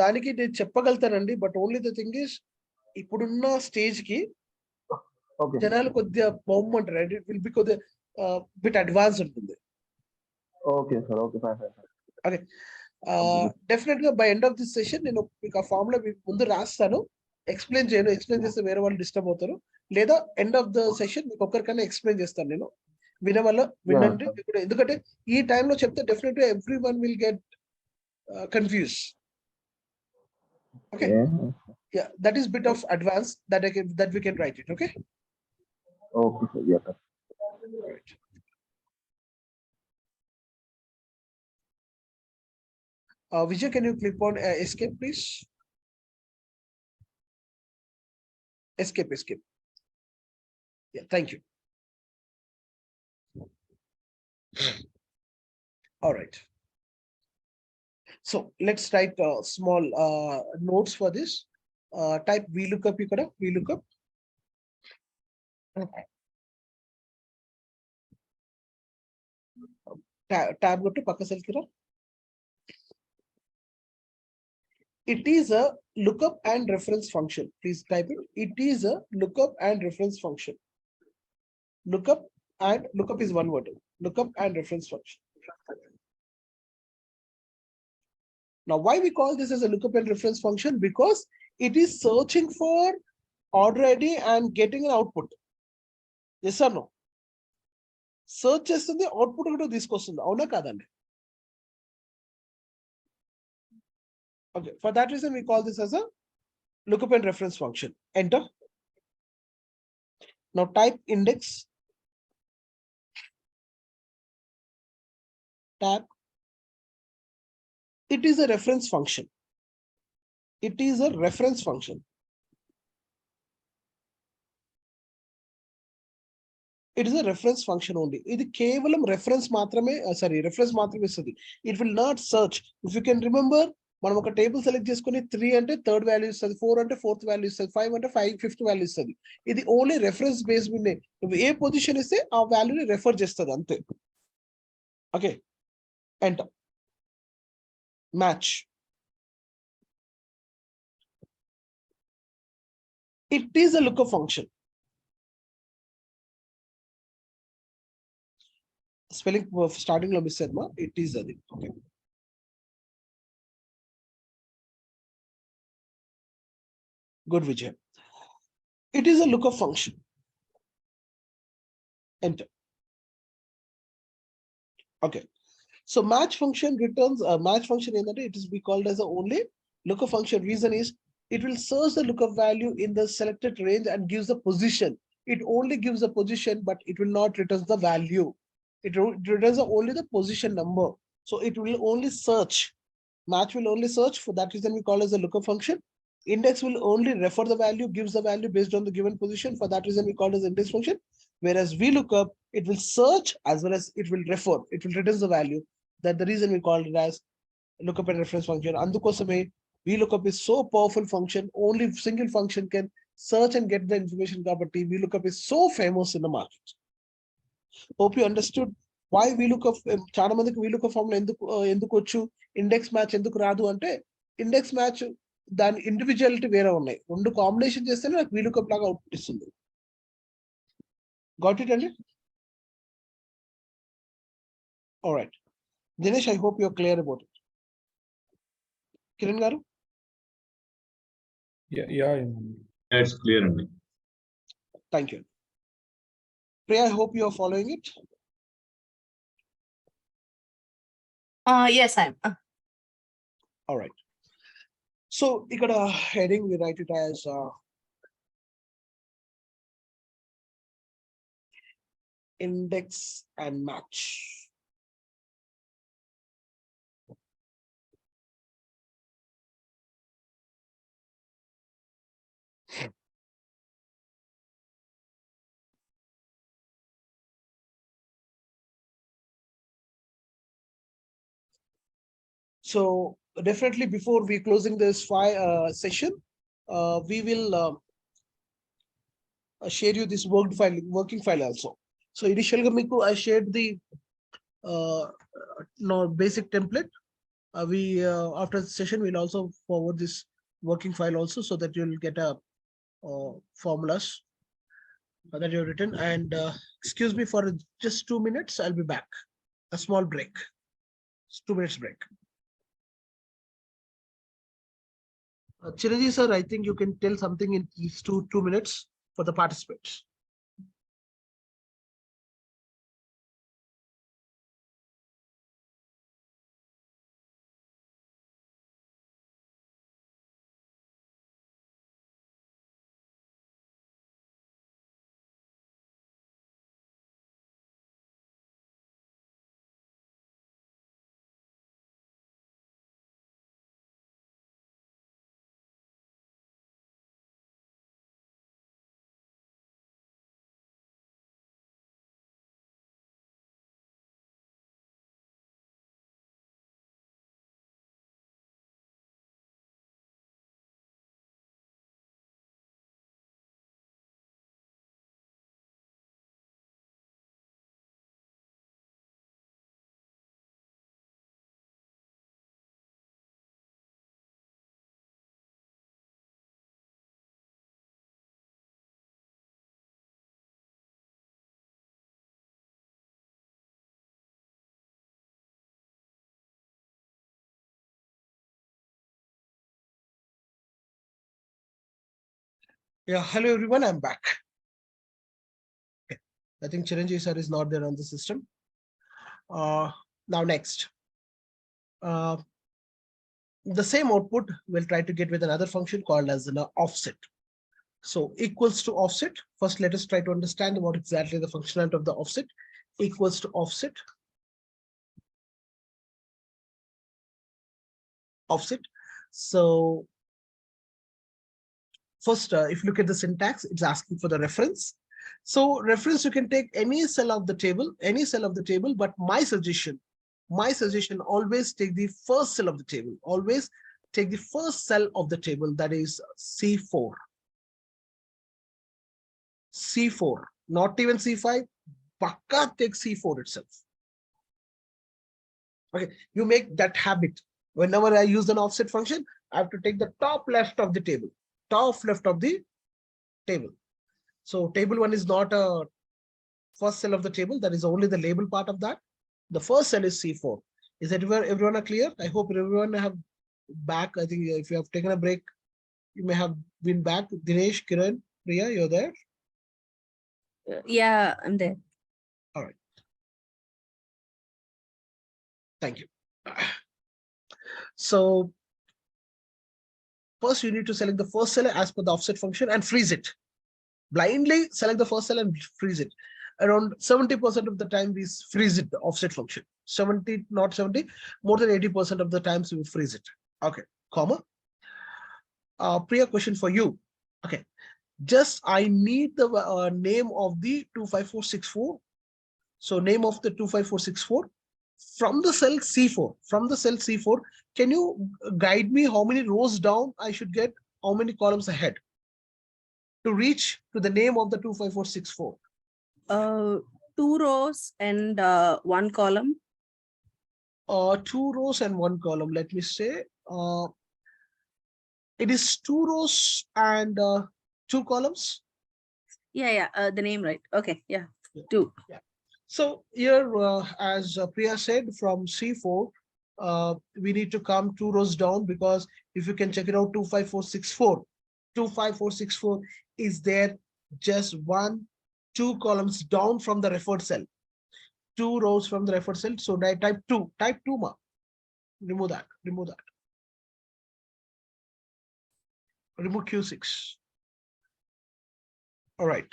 దానికి నేను చెప్పగలుగుతానండి, but only the thing is ఇప్పుడున్న స్టేజ్ కి జనాలు కొద్దిగా బొమ్మంటారు, ఇట్ విల్ బి కొద్దిగా బిట్ అడ్వాన్స్ ఉంటుంది. Okay sir, okay fine fine. Okay, definite గా by end of this session నేను మీకు ఆ ఫార్ములా ముందు రాస్తాను, ఎక్స్ప్లెయిన్ చేయను. ఎక్స్ప్లెయిన్ చేస్తే వేరే వాళ్ళు డిస్టర్బ్ అవుతారు, లేదా ఎండ్ ఆఫ్ ద సెషన్ మీకు ఒక్కరికైనా ఎక్స్ప్లెయిన్ చేస్తాను నేను. వినండి, ఎందుకంటే ఈ టైంలో చెప్తే డెఫినెట్ గా every one will get confuse. Okay, yeah, that is bit of advance that we can write it. Okay, sir, yeah sir. Right. Vijay, can you click on escape, please? Escape. Yeah, thank you. All right. So let's write small notes for this. Type VLookup ikkada, VLookup. Tab go to pakka cell kira. It is a lookup and reference function. Please type it. It is a lookup and reference function. Lookup is one word. Lookup and reference function. Now, why we call this as a lookup and reference function? Because it is searching for order ID and getting an output. Yes or no? Search చేస్తుంది output కూడా తీసుకొస్తుంది అవునా కాదండి? Okay, for that reason we call this as a lookup and reference function. Enter. Now type index tab. It is a reference function. It is a reference function. It is a reference function only. ఇది కేవలం reference మాత్రమే reference మాత్రమే ఇస్తుంది. It will not search. If you can remember, మనం ఒక table select చేసుకుని 3 అంటే third value ఇస్తుంది, 4 అంటే ఫోర్త్ వాల్యూ ఇస్తుంది, 5 అంటే ఫిఫ్త్ వాల్యూ ఇస్తుంది. ఇది ఓన్లీ రెఫరెన్స్ బేస్ మీద నువ్వు ఏ పొజిషన్ ఇస్తే ఆ వాల్యూని రెఫర్ చేస్తుంది అంతే. Okay, enter. Match. It is a lookup function. Spelling starting lo miss ma. It is adi. Okay. Good, Vijay. It is a lookup function. Enter. Okay. So match function returns a match function in that it is be called as the only lookup function. Reason is it will search the lookup value in the selected range and gives the position. It only gives the position, but it will not return the value. It returns only the position number. So it will only search. Match will only search. For that reason, we call it as a lookup function. Index will only refer the value, gives the value based on the given position. For that reason, we call it as index function. Whereas VLookup, it will search as well as it will refer. It will return the value. That's the reason we call it as lookup and reference function. Andukosame, VLookup is so powerful function. Only single function can search and get the information property. VLookup is so famous in the market. Hope you understood why VLookup. చాలా మందికి VLookup formula ఎందుకు వచ్చు, index match ఎందుకు రాదు అంటే index match దాని individuality వేరే ఉన్నాయి. రెండు కాంబినేషన్ చేస్తేనే నాకు VLookup లాగా అవుట్పుట్ ఇస్తుంది. Got it, Andy? All right. Dinesh, I hope you're clear about it. Kiran garu? Yeah. It's clear. Thank you. Priya, I hope you're following it. Yes, I'm. All right. So, ikkada heading, we write it as index and match. So definitely before we closing this session, we will share you this working file also. So initially I shared the basic template. We after the session we'll also forward this working file also, so that you'll get a formulas that you've written. And excuse me for just 2 minutes. I'll be back. A small break. 2 minutes break. Chiranjeev sir, I think you can tell something in these 2 minutes for the participants. Yeah, hello everyone, I'm back. Okay. I think Chiranjeev sir is not there on the system. Now next. The same output we'll try to get with another function called as an offset. So equals to offset. First, let us try to understand what exactly the functionality of the offset. Equals to offset. Offset. So first, if you look at the syntax, it's asking for the reference. So reference, you can take any cell of the table, but my suggestion, always take the first cell of the table. Always take the first cell of the table, that is C4. C4, not even C5, Pakka take C4 itself. Okay, you make that habit. Whenever I use an offset function, I have to take the top left of the table. Top left of the table. So table 1 is not a first cell of the table, that is only the label part of that. The first cell is C4. Is everyone are clear? I hope everyone have back. I think if you have taken a break, you may have been back. Dinesh, Kiran, Priya, you're there? Yeah, I'm there. All right. Thank you. So first you need to select the first cell as per the offset function and freeze it. Blindly select the first cell and freeze it. Around 70% of the time we freeze it, the offset function. 70, not 70, more than 80% of the times we freeze it. Okay, comma. Priya, question for you. Okay, just I need the name of the 25464. So name of the 25464 from the cell C4. From the cell C4, can you guide me how many rows down I should get, how many columns ahead to reach to the name of the 25464? 2 rows and 1 column. 2 rows and 1 column. Let me say it is 2 rows and 2 columns. Yeah, the name, right? Okay, yeah, 2. Yeah. So here, as Priya said, from C4, we need to come 2 rows down, because if you can check it out, 25464 is there just 1, 2 columns down from the referred cell. 2 rows from the referred cell. So I type 2, ma. Remove that. Remove Q6. All right,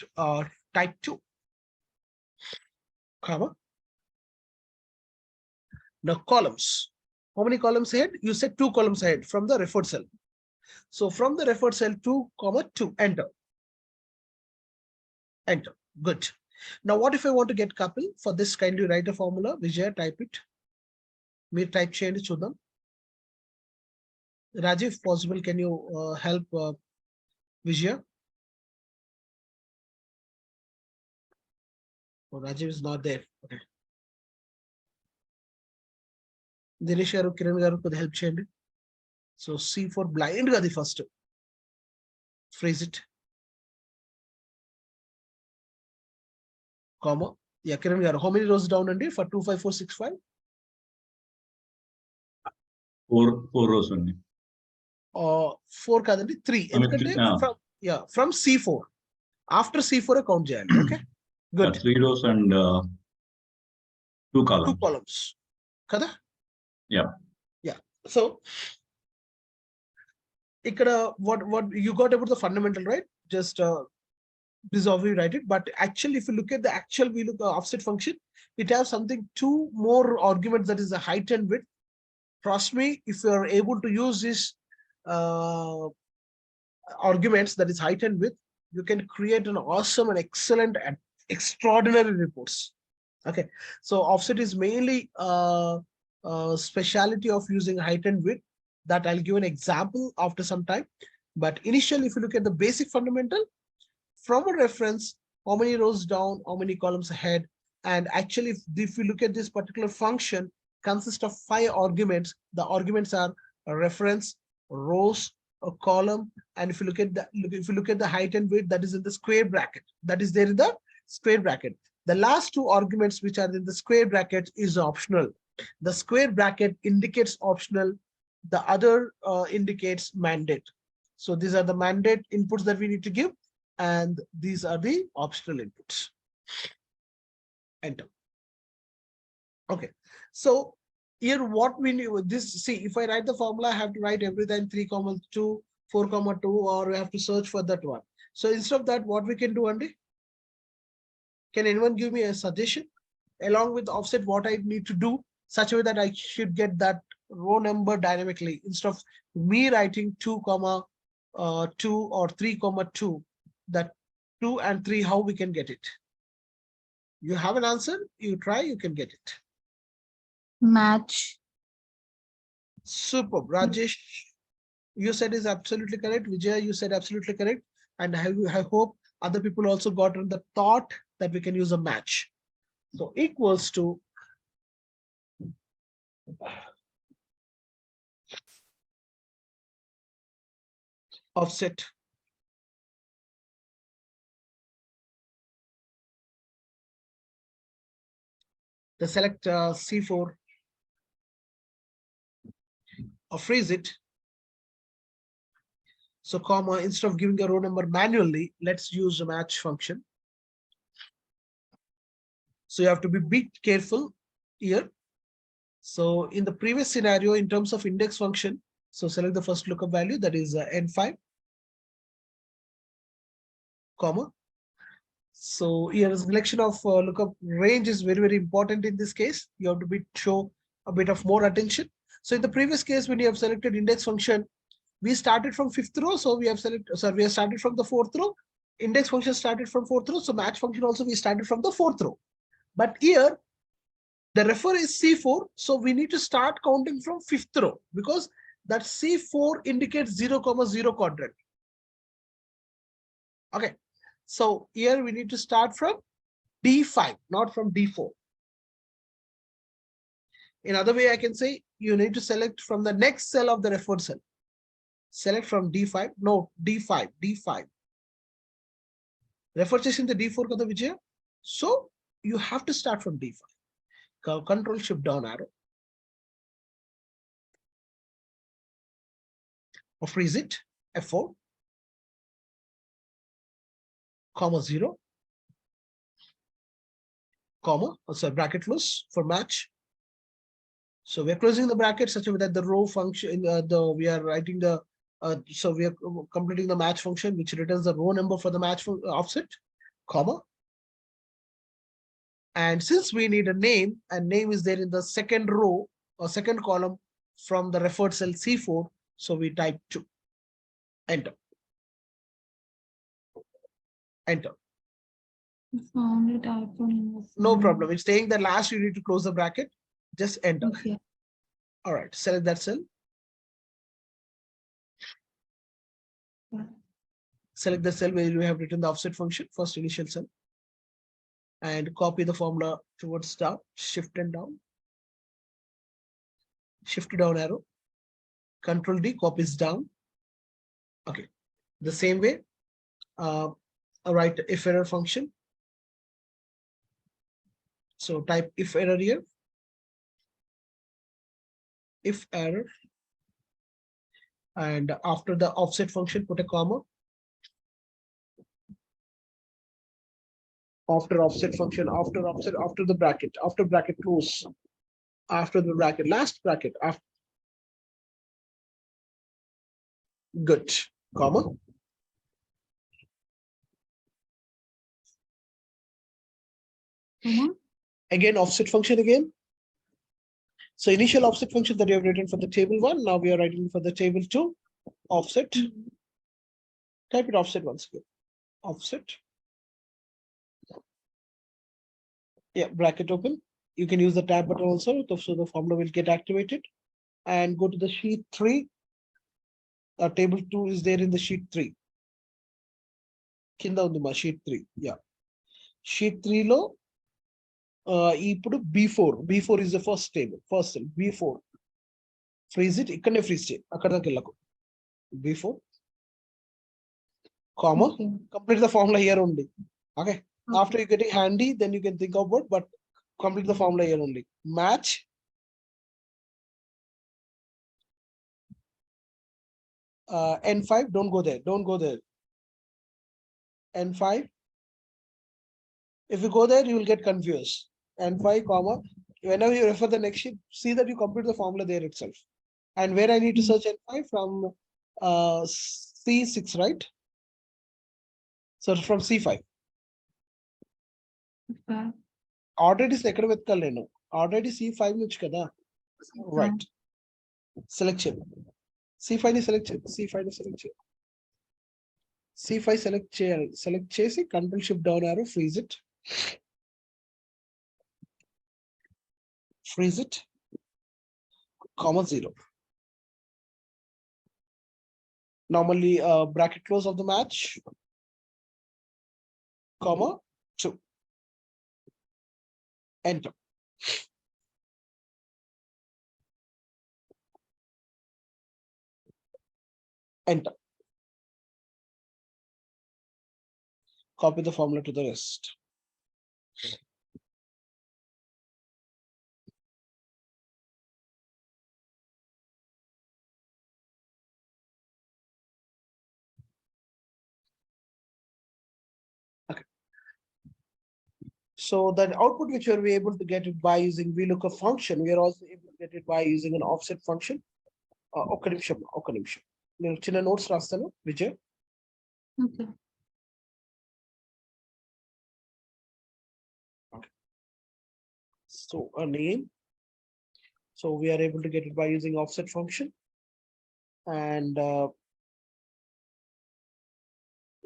type 2, comma. Now columns. How many columns ahead? You said 2 columns ahead from the referred cell. So from the referred cell 2, 2, enter. Enter. Good. Now what if I want to get couple? For this, kindly write a formula. Vijay, type it. Me type change chudam. Rajiv, if possible, can you help Vijay? Oh, Rajiv is not there. Okay. Dinesh garu, Kiran garu could help change. So C4 blind ga the first. Phrase it. Comma. Yeah, Kiran garu. How many rows down and for 25465? 4 rows only. 4 kadandi 3. From C4. After C4 account jayali. Okay. Good. 3 rows and 2 columns. 2 columns. Kada? Yeah. Yeah. So what you got about the fundamental, right? Just dissolve, write it. But actually, if you look at the actual VLookup offset function, it has something 2 more arguments, that is the height and width. Trust me, if you are able to use this arguments, that is height and width, you can create an awesome and excellent and extraordinary reports. Okay, so offset is mainly speciality of using height and width, that I'll give an example after some time. But initially, if you look at the basic fundamental, from a reference, how many rows down, how many columns ahead, and actually, if you look at this particular function, consists of 5 arguments. The arguments are a reference, rows, a column, and if you look at the height and width, that is in the square bracket. That is there in the square bracket. The last 2 arguments which are in the square bracket is optional. The square bracket indicates optional. The other indicates mandate. So these are the mandate inputs that we need to give. and these are the optional inputs. Enter. Okay, so here what we need this, see, if I write the formula, I have to write every time 3,2, 4,2, or we have to search for that one. So instead of that, what we can do, Andy? Can anyone give me a suggestion along with offset what I need to do such a way that I should get that row number dynamically instead of me writing 2, 2 or 3,2, that 2 and 3, how we can get it? You have an answer, you try, you can get it. Match. Superb. Rajesh, you said is absolutely correct. Vijaya, you said absolutely correct. And I hope other people also got on the thought that we can use a match. So equals to offset the select C4 or freeze it. So comma, instead of giving a row number manually, let's use a match function. So you have to be bit careful here. So in the previous scenario, in terms of index function, so select the first lookup value, that is N5, comma. So here a selection of lookup range is very, very important in this case. You have to show a bit of more attention. So in the previous case, when you have selected index function, we started from 5th row. So we have we have started from the 4th row. Index function started from 4th row. So match function also we started from the 4th row. But here the refer is C4. So we need to start counting from 5th row because that C4 indicates 0, 0 quadrant. Okay. So here we need to start from D5, not from D4. In other way, I can say you need to select from the next cell of the referred cell. Select from D5, no, D5, D5. Refer in the D4 kada Vijaya. So you have to start from D5. Control Shift down arrow. Or freeze it, F4, comma 0, comma, also bracket close for match. So we're closing the bracket such a way that the row function, we are writing the, so we are completing the match function, which returns the row number for the match offset, comma. And since we need a name, and name is there in the second row or second column from the referred cell C4, so we type 2. Enter. Enter. Found it iPhone. No problem. It's saying that last you need to close the bracket. Just enter. Okay. All right. Select that cell. Yeah. Select the cell where you have written the offset function, first initial cell. And copy the formula towards down, shift and down. Shift down arrow. Control D, copies down. Okay. The same way, write if error function. So type if error here. If error. And after the offset function, put a comma. After offset function, after offset, after the bracket, after bracket close, after the bracket, last bracket, after. Good, comma. Again, offset function again. So initial offset function that you have written for the table 1, now we are writing for the table 2, offset. Type it offset once again. Offset. Yeah, bracket open. You can use the tab button also, so the formula will get activated. And go to the sheet 3. Table 2 is there in the sheet 3. Kinda undi ma sheet 3. Yeah. Sheet 3 lo ఇప్పుడు B4 is the first table, first cell, B4. Freeze it, ikkane freeze cheyi, akkada daaka ellako. B4, comma, complete the formula here only. Okay. After you getting handy, then you can think about, but complete the formula here only. Match. N5, don't go there. N5. If you go there, you will get confused. N5, comma, whenever you refer the next sheet, see that you complete the formula there itself. And where I need to search N5 from C6, right? So from C5. Okay. Already second with Kaleno. Already C5 which kada. Right. Selection. C5 is selection. C5 is selection. C5 select chase, control shift down arrow, freeze it. Freeze it. Comma 0. Normally bracket close of the match. Comma 2. Enter. Enter. Copy the formula to the rest. Okay. So that output which we are able to get it by using VLookup function, we are also able to get it by using an offset function. ఒక నిమిషం. నేను చిన్న notes రాస్తాను Vijay. Okay. So a name. So we are able to get it by using offset function. And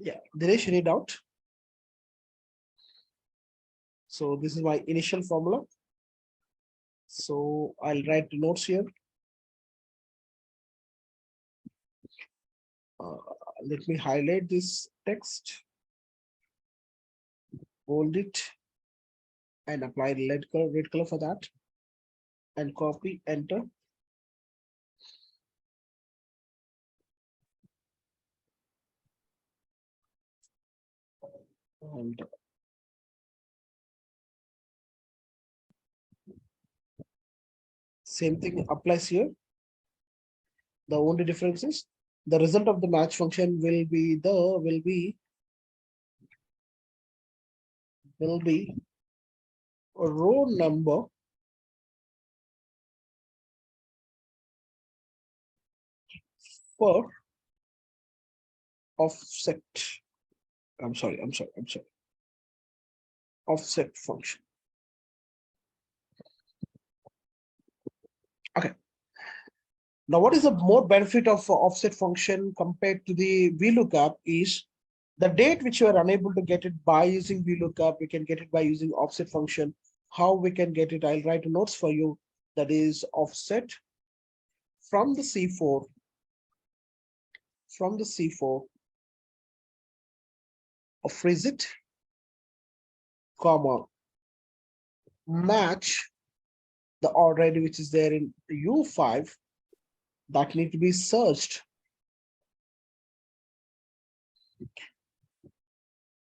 yeah, Dinesh, any doubt? So this is my initial formula. So I'll write the notes here. Let me highlight this text, bold it, and apply red color for that, and copy, enter. And same thing applies here. The only difference is the result of the match function will be a row number for offset. I'm sorry. Offset function. Okay. Now, what is the more benefit of offset function compared to the VLookup is the date which you are unable to get it by using VLookup, we can get it by using offset function. How we can get it? I'll write notes for you. That is offset from the C4. Freeze it, comma, match the already which is there in U5 that need to be searched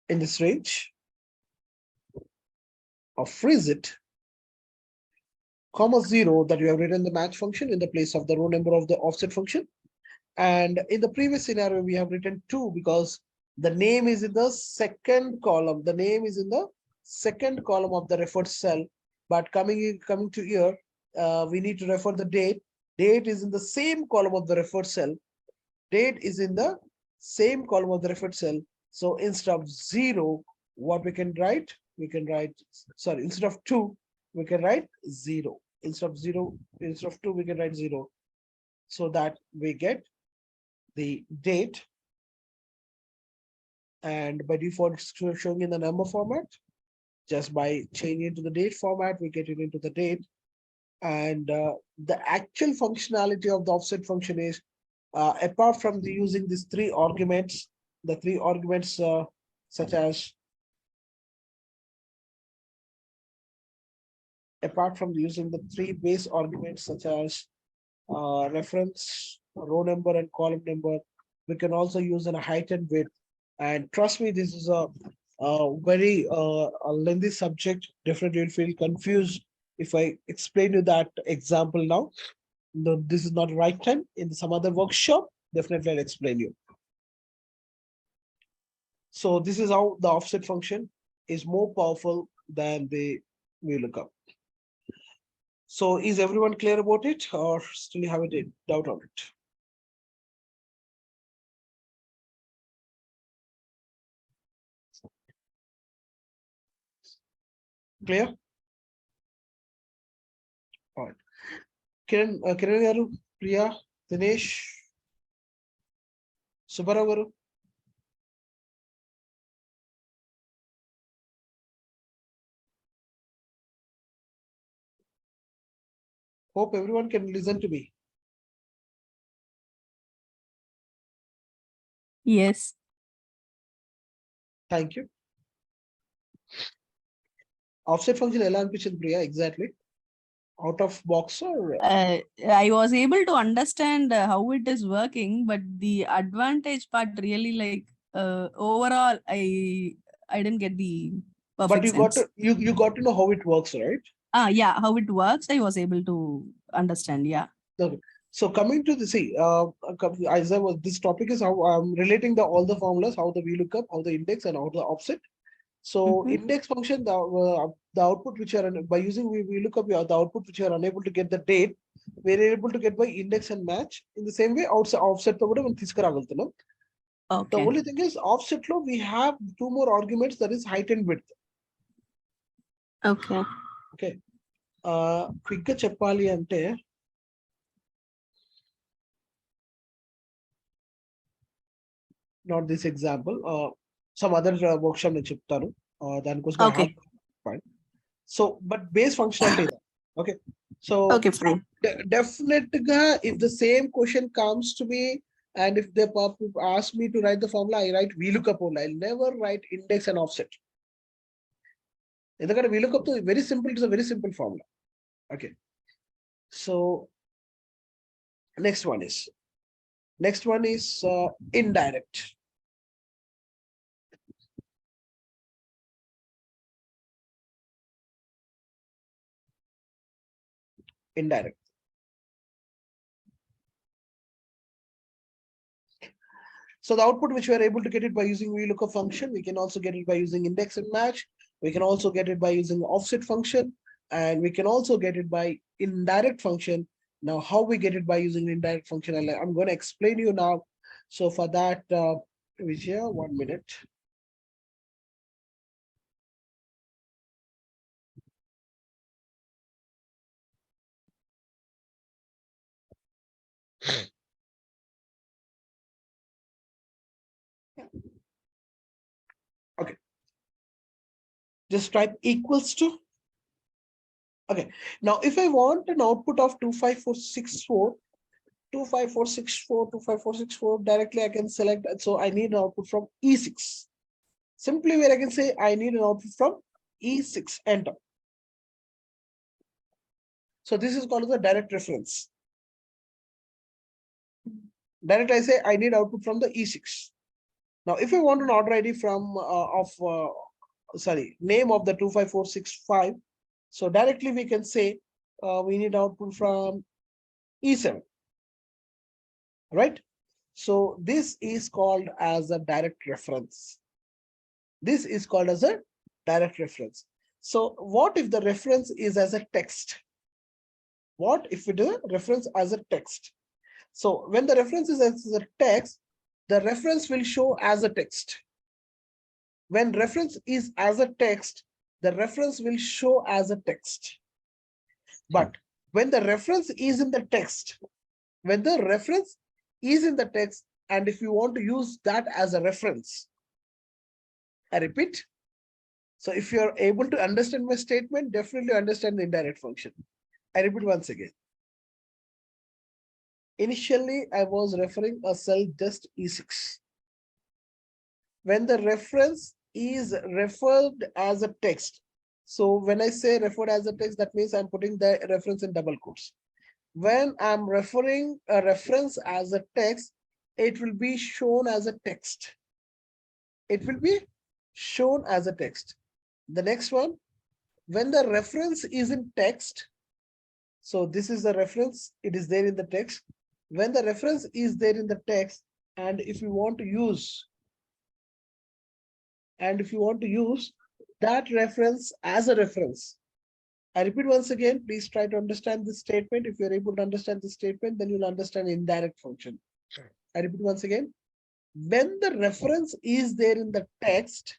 in this range of freeze it, comma 0 that you have written the match function in the place of the row number of the offset function. And in the previous scenario, we have written 2 because the name is in the second column. The name is in the second column of the referred cell. But coming to here, we need to refer the date. Date is in the same column of the referred cell. Date is in the same column of the referred cell. So instead of 0, what we can write? We can write, sorry, instead of 2, we can write 0. Instead of 2, we can write 0. So that we get the date, and by default it's showing in the number format. Just by changing it to the date format, we get it into the date. And the actual functionality of the offset function is apart from using these 3 arguments, the 3 arguments such as apart from using the 3 base arguments such as reference, row number, and column number, we can also use a height and width. And trust me, this is a very lengthy subject. Definitely you'll feel confused if I explain you that example now. No, this is not the right time. In some other workshop, definitely I'll explain you. So this is how the offset function is more powerful than the VLookup. So is everyone clear about it, or still you have a doubt on it? Clear? All right. Kiran garu, Priya, Dinesh, Subbarao garu. Hope everyone can listen to me. Yes. Thank you. Offset function ఎలా అనిపించింది Priya exactly? Out of box or I was able to understand how it is working, but the advantage part really like overall I didn't get the but perfect you got sense. to you got to know how it works, right? Yeah, how it works, I was able to understand. Yeah. Okay. So coming to the as I was, this topic is how I'm relating all the formulas, how the VLookup, how the index, and how the offset. So index function, the output which are by using VLookup, the output which you are unable to get the date, we are able to get by index and match. In the same way, offset తో కూడా మనం తీసుకురాగలుగుతున్నాం. The Okay. only thing is offset లో we have two more arguments, that is height and width. Okay. Okay. Quick గా చెప్పాలి అంటే not this example, some other workshop నేను చెప్తాను. దానికోసం I Okay. have fine. So but base functionality. Okay. So Okay, fine. definitely if the same question comes to me and if they ask me to write the formula, I write VLookup only. I'll never write index and offset. ఎందుకంటే VLookup is very simple, it's a very simple formula. Okay. So next one is indirect. Indirect. So the output which we are able to get it by using VLookup function, we can also get it by using index and match. We can also get it by using offset function, and we can also get it by indirect function. Now, how we get it by using indirect function, I'm going to explain you now. So for that, Vijaya, 1 minute. Okay. Just type equals to. Okay. Now, if I want an output of 25464, 25464, 25464, directly I can select. So I need an output from E6. Simply where I can say I need an output from E6, enter. So this is called as a direct reference. Direct, I say I need output from the E6. Now, if I want an order ID from name of the 25465, so directly we can say we need output from E7, right? So this is called as a direct reference. This is called as a direct reference. So what if the reference is as a text? What if it is a reference as a text? So when the reference is as a text, the reference will show as a text. When reference is as a text, the reference will show as a text. But when the reference is in the text, and if you want to use that as a reference, I repeat. So if you are able to understand my statement, definitely understand the indirect function. I repeat once again. Initially, I was referring a cell just E6. When the reference is referred as a text. So when I say referred as a text, that means I'm putting the reference in double quotes. When I'm referring a reference as a text, it will be shown as a text. It will be shown as a text. The next one, when the reference is in text, so this is the reference, it is there in the text. When the reference is there in the text, and if you want to use And if you want to use that reference as a reference, I repeat once again, please try to understand this statement. If you're able to understand this statement, then you'll understand indirect function. I repeat once again, when the reference is there in the text,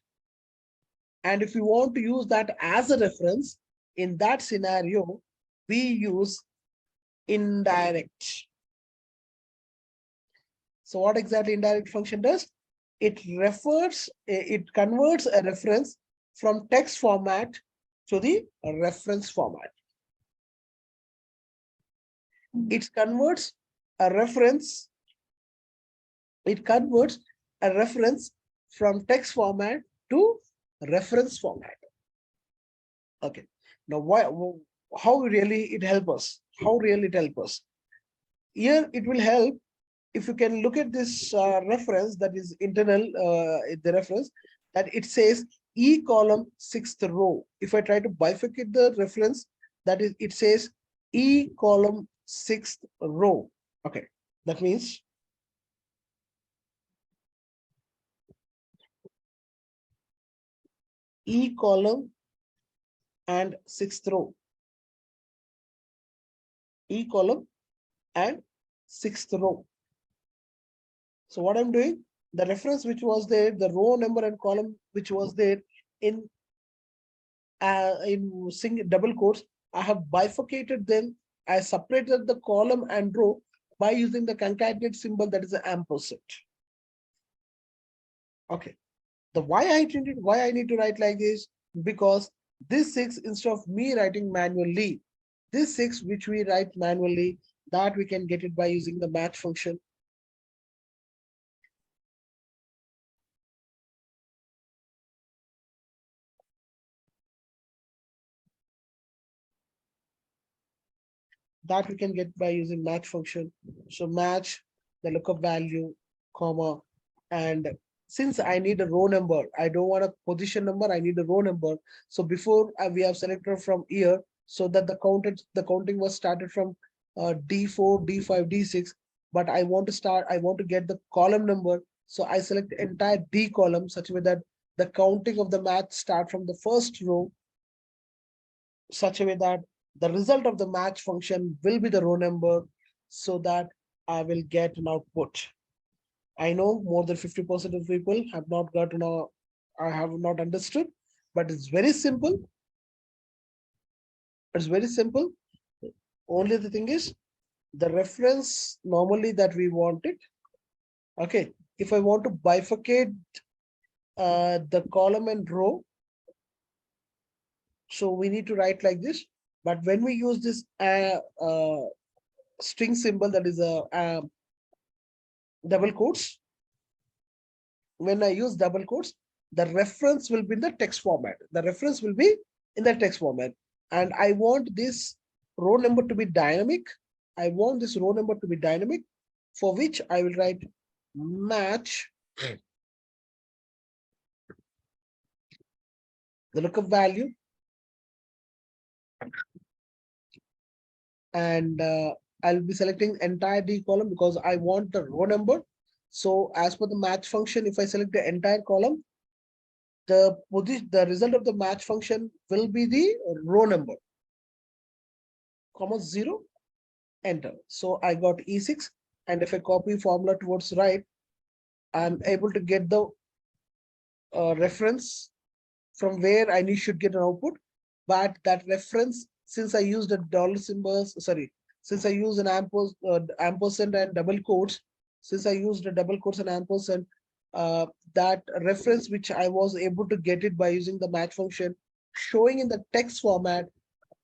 and if you want to use that as a reference, in that scenario, we use indirect. So what exactly indirect function does? It converts a reference from text format to the reference format. It converts a reference from text format to reference format. Okay. Now, how really it help us? How really it help us? Here it will help if you can look at this reference that is internal, the reference that it says E column 6th row. If I try to bifurcate the reference, that is, it says E column 6th row. Okay, that means E column and 6th row. E column and 6th row. So what I'm doing, the reference which was there, the row number and column which was there in single double quotes, I have bifurcated them. I separated the column and row by using the concatenate symbol, that is an ampersand. Okay. The why I need to write like this, because this 6, instead of me writing manually, this 6 which we write manually, that we can get it by using the match function. That we can get by using match function. So match the lookup value, comma, and since I need a row number, I don't want a position number, I need a row number. So before we have selected from here, so that the counting was started from D4, D5, D6, but I want to get the column number. So I select the entire D column such a way that the counting of the match start from the first row, such a way that the result of the match function will be the row number, so that I will get an output. I know more than 50% of people have not gotten I have not understood, but it's very simple. It's very simple. Only the thing is the reference normally that we want it. Okay. If I want to bifurcate the column and row, so we need to write like this. But when we use this string symbol, that is a double quotes, when I use double quotes, the reference will be in the text format. The reference will be in the text format. And I want this row number to be dynamic. I want this row number to be dynamic, for which I will write match the lookup value, and I'll be selecting entire D column because I want the row number. So as per the match function, if I select the entire column, the result of the match function will be the row number, comma 0, enter. So I got E6, and if I copy formula towards right, I'm able to get the reference from where I should get an output. But that reference, since I used a dollar symbols, since I use an ampersand and double quotes, since I used a double quotes and ampersand, that reference which I was able to get it by using the match function showing in the text format,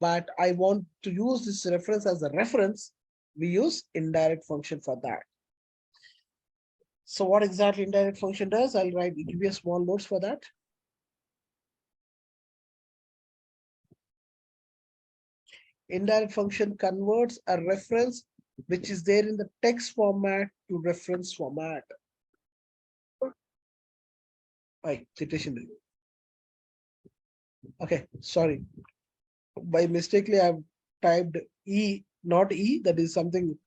but I want to use this reference as a reference, we use indirect function for that. So what exactly indirect function does, I'll give you a small notes for that. Indirect function converts a reference which is there in the text format to reference format. Citation. Okay, sorry. By mistakenly, I've typed E, not E. That is something,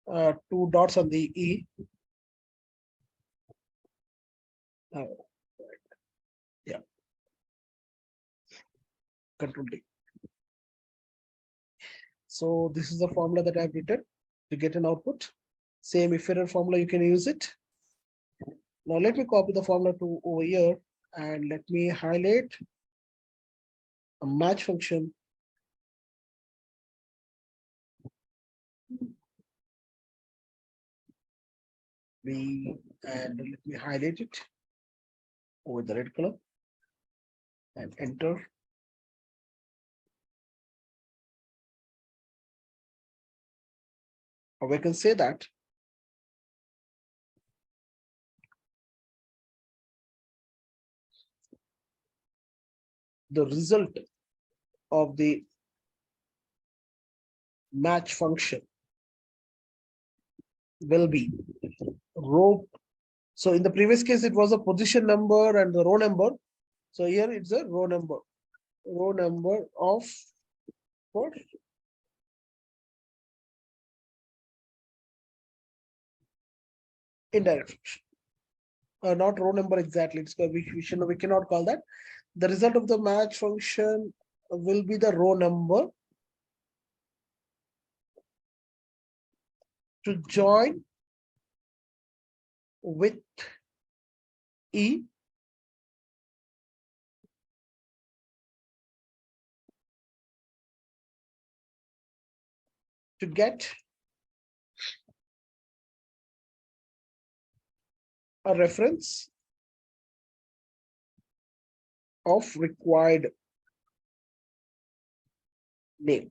2 dots on the E. Control D. So this is the formula that I've written to get an output. Same if error formula, you can use it. Now let me copy the formula to over here and let me highlight a match function. And let me highlight it with the red color and enter. Or we can say that the result of the match function will be row. So in the previous case, it was a position number and the row number. So here it's a row number of what? Indirect function. Not row number exactly. It's we cannot call that. The result of the match function will be the row number to join with E to get a reference of required name.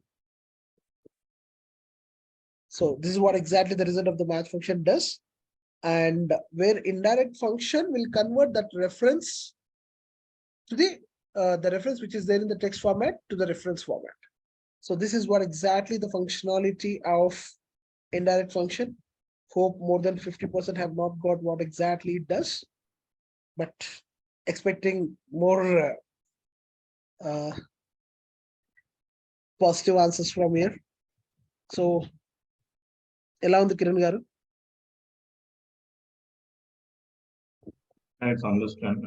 So this is what exactly the result of the match function does. And where indirect function will convert that reference to the reference which is there in the text format to the reference format. So this is what exactly the functionality of indirect function. Hope more than 50% have not got what exactly it does, but expecting more positive answers from here. So ఎలా ఉంది కిరణ్ గారు? I understand.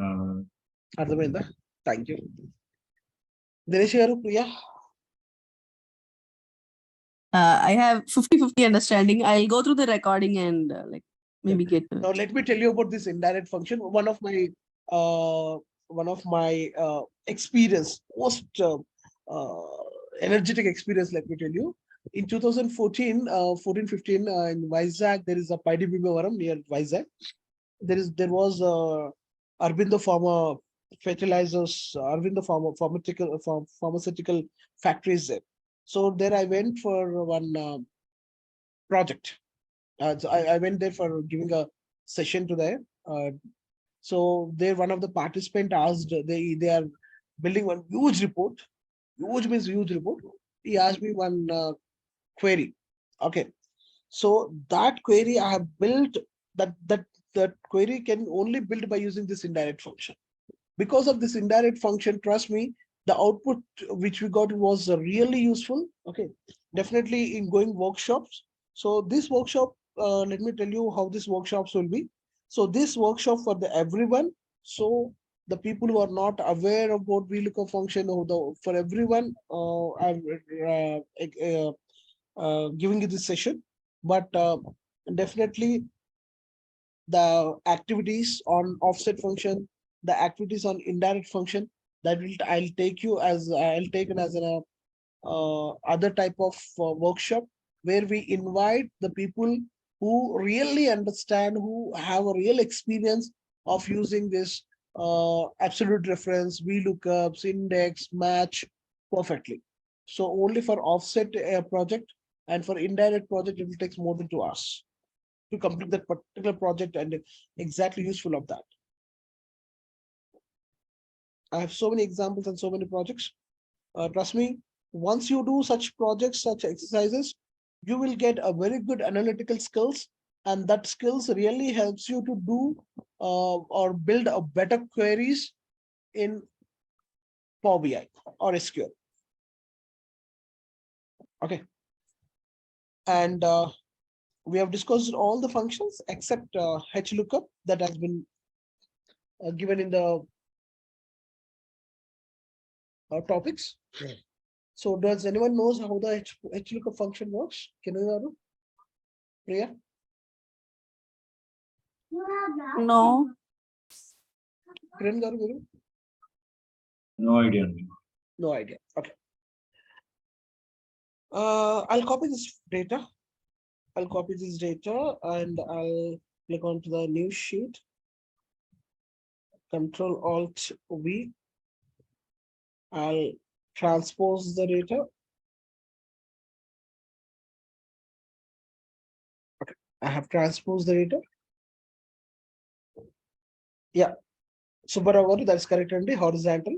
అర్థమైందా? Thank you. Dinesh garu, Priya? I have 50-50 understanding. I'll go through the recording and like maybe get to Now it. let me tell you about this indirect function. One of my experience, most energetic experience, let me tell you. In 2014, 14-15 in Vizag, there is a Paidi Bhimavaram near Vizag. There was Arvindo Pharma fertilizers, Arvindo pharmaceutical factories there. So there I went for one project. So I went there for giving a session to there. So there one of the participants asked, they are building one huge report. Huge means huge report. He asked me one query. Okay. So that query I have built, that query can only build by using this indirect function. Because of this indirect function, trust me, the output which we got was really useful. Okay. Definitely in going workshops. So this workshop, let me tell you how this workshops will be. So this workshop for everyone. So the people who are not aware about VLookup function, for everyone, I'm giving you this session. But definitely the activities on offset function, the activities on indirect function, that will I'll take it as an other type of workshop where we invite the people who really understand, who have a real experience of using this absolute reference, VLookups, index, match perfectly. So only for offset project and for indirect project, it will take more than 2 hours to complete that particular project and exactly useful of that. I have so many examples and so many projects. Trust me, once you do such projects, such exercises, you will get a very good analytical skills, and that skills really helps you to do or build a better queries in Power BI or SQL. Okay. And we have discussed all the functions except Xlookup that has been given in the topics. So does anyone knows how the HLOOKUP function works? Can you know? Priya? No. Kiran garu, garu? No idea. No idea. Okay. I'll copy this data. I'll copy this data and I'll click onto the new sheet. Control Alt V. I'll transpose the data. Okay, I have transposed the data. Yeah. Subbarao, that's correct, and horizontal.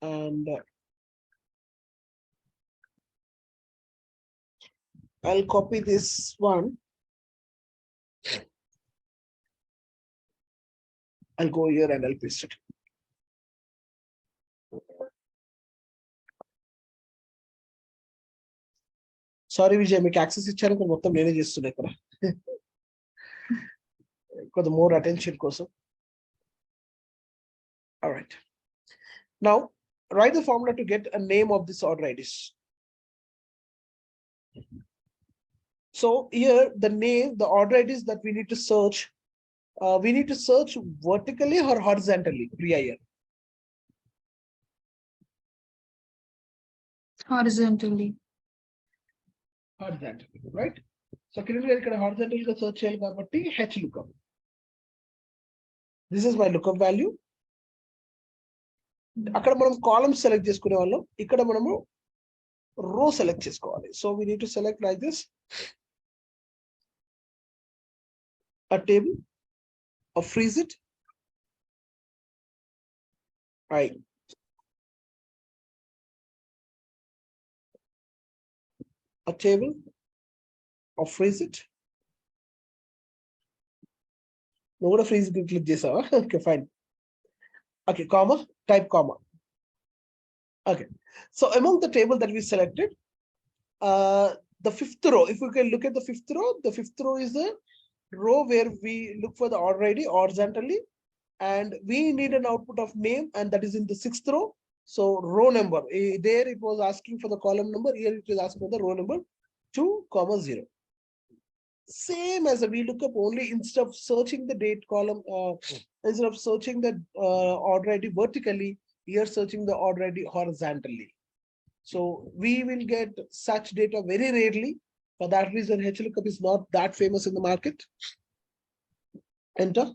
And I'll copy this one. I'll go here and I'll paste it. Sorry, Vijay, make access ichcharu కానీ మొత్తం నేనే చేస్తున్నా ఇక్కడ. కొంచెం more attention కోసం. All right. Now write the formula to get a name of this order IDs. So here the name, the order IDs that we need to search. We need to search vertically or horizontally. Priya here. Horizontally. Horizontally, right? So ఇక్కడ horizontal గా search చేయాలి కాబట్టి HLOOKUP. This is my lookup value. అక్కడ మనం columns select చేసుకునే వాళ్ళం, ఇక్కడ మనము రో సెలెక్ట్ చేసుకోవాలి. So we need to select like this. A table, or freeze it. Right. A table, or freeze it. No, what a freeze click this. Okay, fine. Okay, comma, type comma. Okay, so among the table that we selected, the fifth row, if we can look at the fifth row is the row where we look for the order ID horizontally, and we need an output of name, and that is in the sixth row. So row number, there it was asking for the column number, here it is asking for the row number 2,0. Same as a VLookup, only instead of searching the date column, instead of searching the order ID vertically, here searching the order ID horizontally. So we will get such data very rarely. For that reason, HLOOKUP is not that famous in the market. Enter.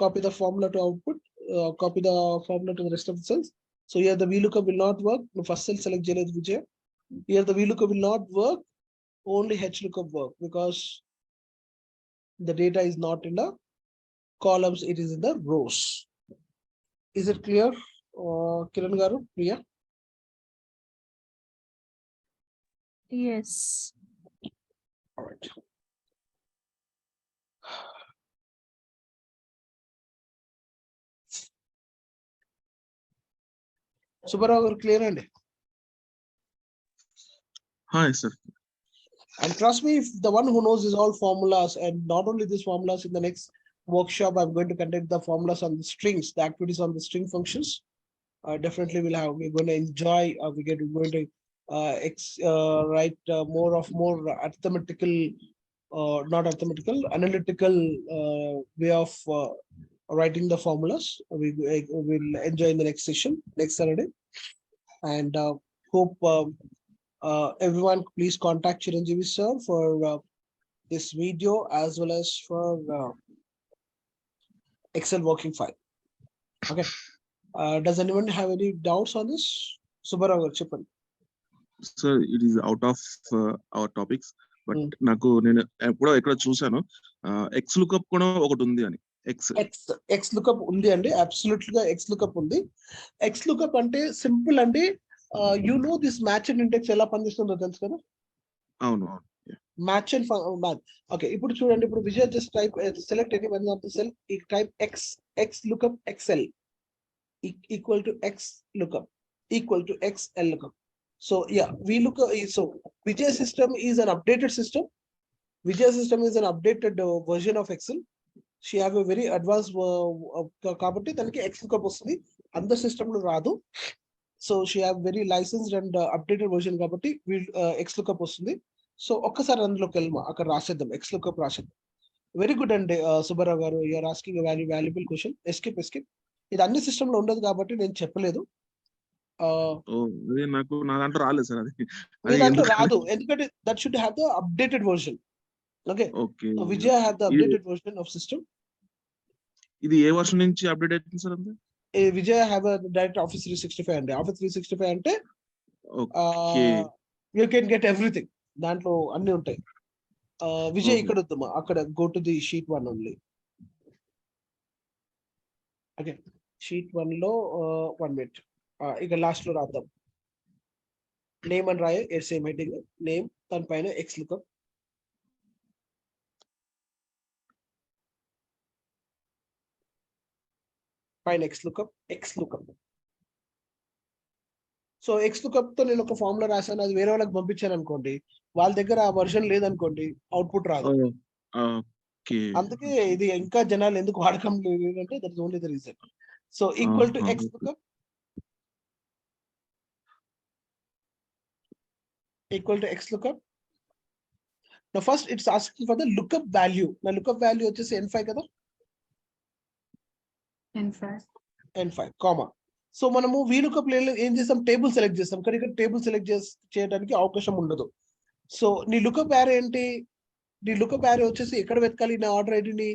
Copy the formula to output. Copy the formula to the rest of the cells. So here the VLookup will not work. The first cell select Jaled Vijay. Here the VLookup will not work. Only HLOOKUP work because the data is not in the columns, it is in the rows. Is it clear, Kiran garu, Priya? Yes. All right. Subbarao garu, clear and Hi, sir. and trust me, if the one who knows is all formulas, and not only these formulas, in the next workshop I'm going to conduct the formulas on the strings, the activities on the string functions. Definitely we're going to enjoy. We're going to write more arithmetical, not arithmetical, analytical way of writing the formulas. We will enjoy in the next session, next Saturday, and hope everyone please contact Chiranjeevi sir for this video as well as for Excel working file. Okay. Does anyone have any doubts on this? Subbarao Chippan. Sir, it is out of our topics, but నాకు నేను ఎప్పుడో ఎక్కడ చూసాను Xlookup కూడా ఒకటి ఉంది అని. Xlookup ఉంది అండి, అబ్సల్యూట్ గా Xlookup ఉంది. Xlookup అంటే సింపుల్ అండి. You know this match and index ఎలా పనిచేస్తుందో తెలుసు కదా? అవును. Match and okay, ఇప్పుడు చూడండి, ఇప్పుడు Vijay just type select any one of the cell, type Xlookup XL equal to Xlookup equal to XLookup. So yeah, VLookup. So Vijay system is an updated system. Vijay system is an updated version of Excel. She have a very advanced కాబట్టి దానికి Xlookup వస్తుంది. అందరి సిస్టంలో రాదు. So she have very licensed and updated version కాబట్టి Xlookup వస్తుంది. సో ఒక్కసారి అందులోకి వెళ్ళమా, అక్కడ రాసేద్దాం, Xlookup రాసేద్దాం. వెరీ గుడ్ అండి Subbarao garu, you're asking valuable question. Escape. ఇది అన్ని సిస్టమ్ లో ఉండదు కాబట్టి నేను చెప్పలేదు. నాకు నా దాంట్లో రాలేదు సార్. మీ దాంట్లో రాదు ఎందుకంటే that should have the updated version. Okay, Vijaya have the updated version of system. ఇది ఏ వర్షన్ నుంచి అప్డేట్ అవుతుంది సార్? అంతే విజయ హ్యావ్ డైరెక్ట్ Office 365 అండి. Office 365 అంటే యూ కెన్ గెట్ ఎవ్రీథింగ్, దాంట్లో అన్ని ఉంటాయి. విజయ్ ఇక్కడ వద్దామా, అక్కడ go to the sheet 1 only. Okay, sheet 1 లో 1 మినిట్ ఇక లాస్ట్ లో రాద్దాం. నేమ్ అని రాయ, సేమ్ హెడ్డింగ్ నేమ్, దాని పైన Xlookup. పైన Xlookup. సో Xlookup తో నేను ఒక ఫార్ములా రాశాను, అది వేరే వాళ్ళకి పంపించాను అనుకోండి, వాళ్ళ దగ్గర ఆ వర్షన్ లేదనుకోండి, అవుట్పుట్ రాదు. అందుకే ఇది ఇంకా జనాలు ఎందుకు వాడకం లేదు అంటే that is only the reason. So equal to Xlookup Now first it's asking for the lookup value. నా lookup value వచ్చేసి n5 కదా, n5 కామా. సో మనము VLookup ఏం చేస్తాం, టేబుల్ సెలెక్ట్ చేస్తాం, కానీ ఇక్కడ టేబుల్ సెలెక్ట్ చేయడానికి అవకాశం ఉండదు. సో నీ లుకప్ యారే ఏంటి, నీ లుకప్ యారే వచ్చేసి ఎక్కడ వెతకాలి, నా ఆర్డర్ ఐడిని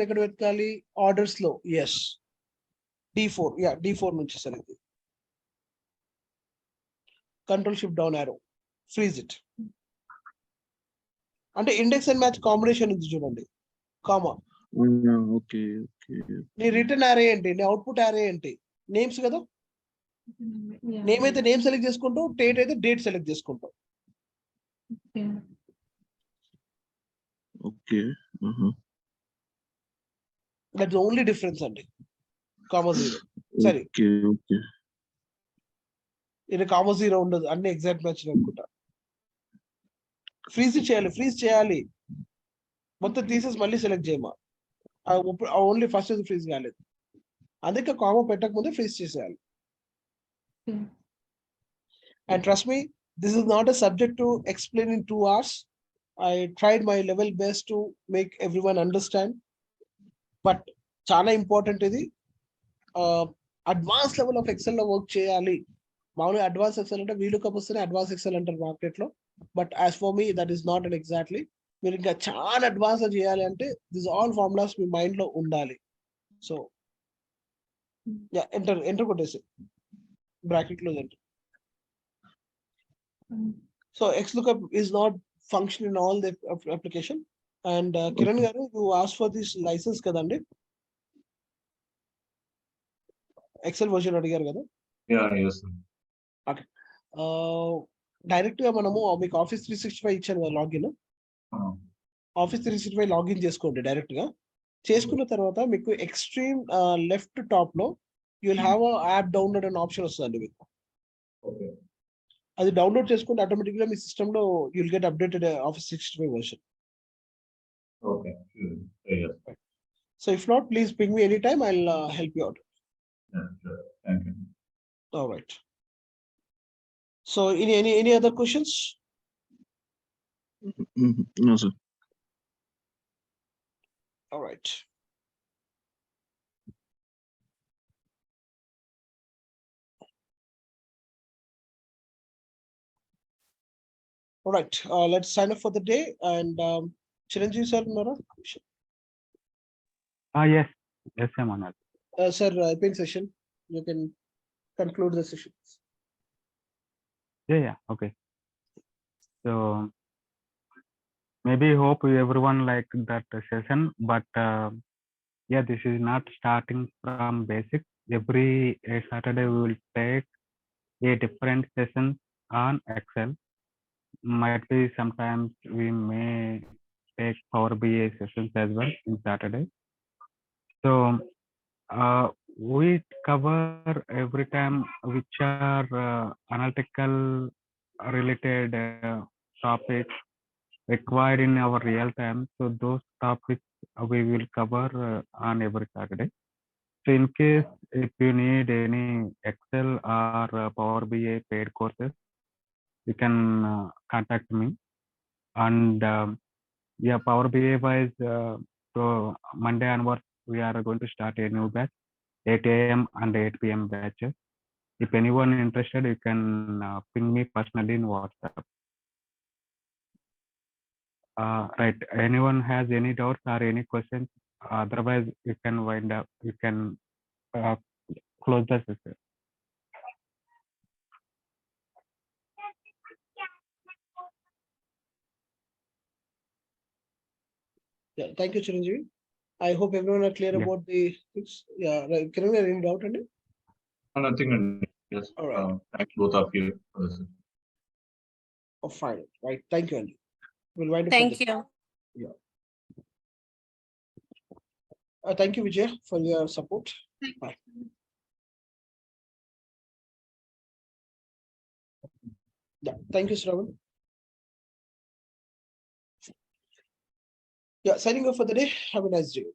ఎక్కడ వెతకాలి, ఆర్డర్స్ లో. Yes, D4. D4 నుంచి select, control shift down arrow, freeze it. అంటే ఇండెక్స్ అండ్ మ్యాచ్ కాంబినేషన్ ఉంది చూడండి, కామా. నీ రిటర్న్ యారే ఏంటి, నీ అవుట్పుట్ యారే ఏంటి, నేమ్స్ కదా. నేమ్ అయితే నేమ్ సెలెక్ట్ చేసుకుంటావు, డేట్ అయితే డేట్ సెలెక్ట్ చేసుకుంటావు. దట్స్ ఓన్లీ డిఫరెన్స్ అండి, కామా జీరో. సరే, ఇది కామా జీరో ఉండదు, అన్ని ఎగ్జాక్ట్ మ్యాచ్ అనుకుంటా. ఫ్రీజ్ చేయాలి, మొత్తం తీసేసి మళ్ళీ సెలెక్ట్ చేయమా, ఓన్లీ ఫస్ట్ ఫ్రీజ్ కాలేదు, అందుకే కామా పెట్టక ముందే ఫ్రీజ్ చేసేయాలి. And trust me, this is not a subject to explain in 2 hours. I tried my level best to make everyone understand, but చాలా ఇంపార్టెంట్ ఇది. అడ్వాన్స్ లెవెల్ ఆఫ్ ఎక్సెల్ లో work చేయాలి. మామూలుగా అడ్వాన్స్ ఎక్సెల్ అంటే VLookup వస్తేనే advance Excel అంటారు market లో, but as for me that is not an exactly. మీరు ఇంకా చాలా అడ్వాన్స్ చేయాలి అంటే this all formulas me mind లో ఉండాలి. సో ఎంటర్ కొట్టేసి బ్రాకెట్ లో enter. So Xlookup is not function in all the application. And Kiran garu, you asked for this license kadandi, Excel version adigaru kada. Yes. Okay, direct ga manamu meeku Office 365 ichchanu kada login. Office 365 login cheskondi direct ga. Cheskuన్న తర్వాత మీకు extreme left top లో you will have a app download an option వస్తుంది మీకు. Okay. అది download చేసుకుంటే automatic గా మీ system లో you will get updated Office 365 version. Okay. Yes. So if not, please ping me anytime, I'll help you out. Yeah, sure. Thank you. All right. So any other questions? No sir. All right. All right, let's sign up for the day. And Chiranjeev sir, Nora? Yes, I'm on it. Sir, open session. You can conclude the session. Yeah, okay. So maybe hope everyone liked that session, but yeah, this is not starting from basic. Every Saturday we will take a different session on Excel. Might be sometimes we may take Power BI sessions as well in Saturday. So we cover every time which are analytical related topics required in our real time. So those topics we will cover on every Saturday. So in case if you need any Excel or Power BI paid courses, you can contact me. And yeah, Power BI wise, so Monday onwards we are going to start a new batch, 8 a.m. and 8 p.m. batches. If anyone interested, you can ping me personally in WhatsApp. Right. Anyone has any doubts or any questions? Otherwise, you can wind up. You can close the session. Yeah, thank you, Chiranjeevi. I hope everyone are clear Yeah. about the things. Yeah, right. Can we any doubt on it? Nothing. Yes. All right. Thank both of you for this. Oh, fine. Right. Thank you, Andy. We'll wind up. Thank you. Yeah. Thank you, Vijay, for your support. Bye. Yeah. Thank you, Shravan. Yeah. Signing off for the day. Have a nice day.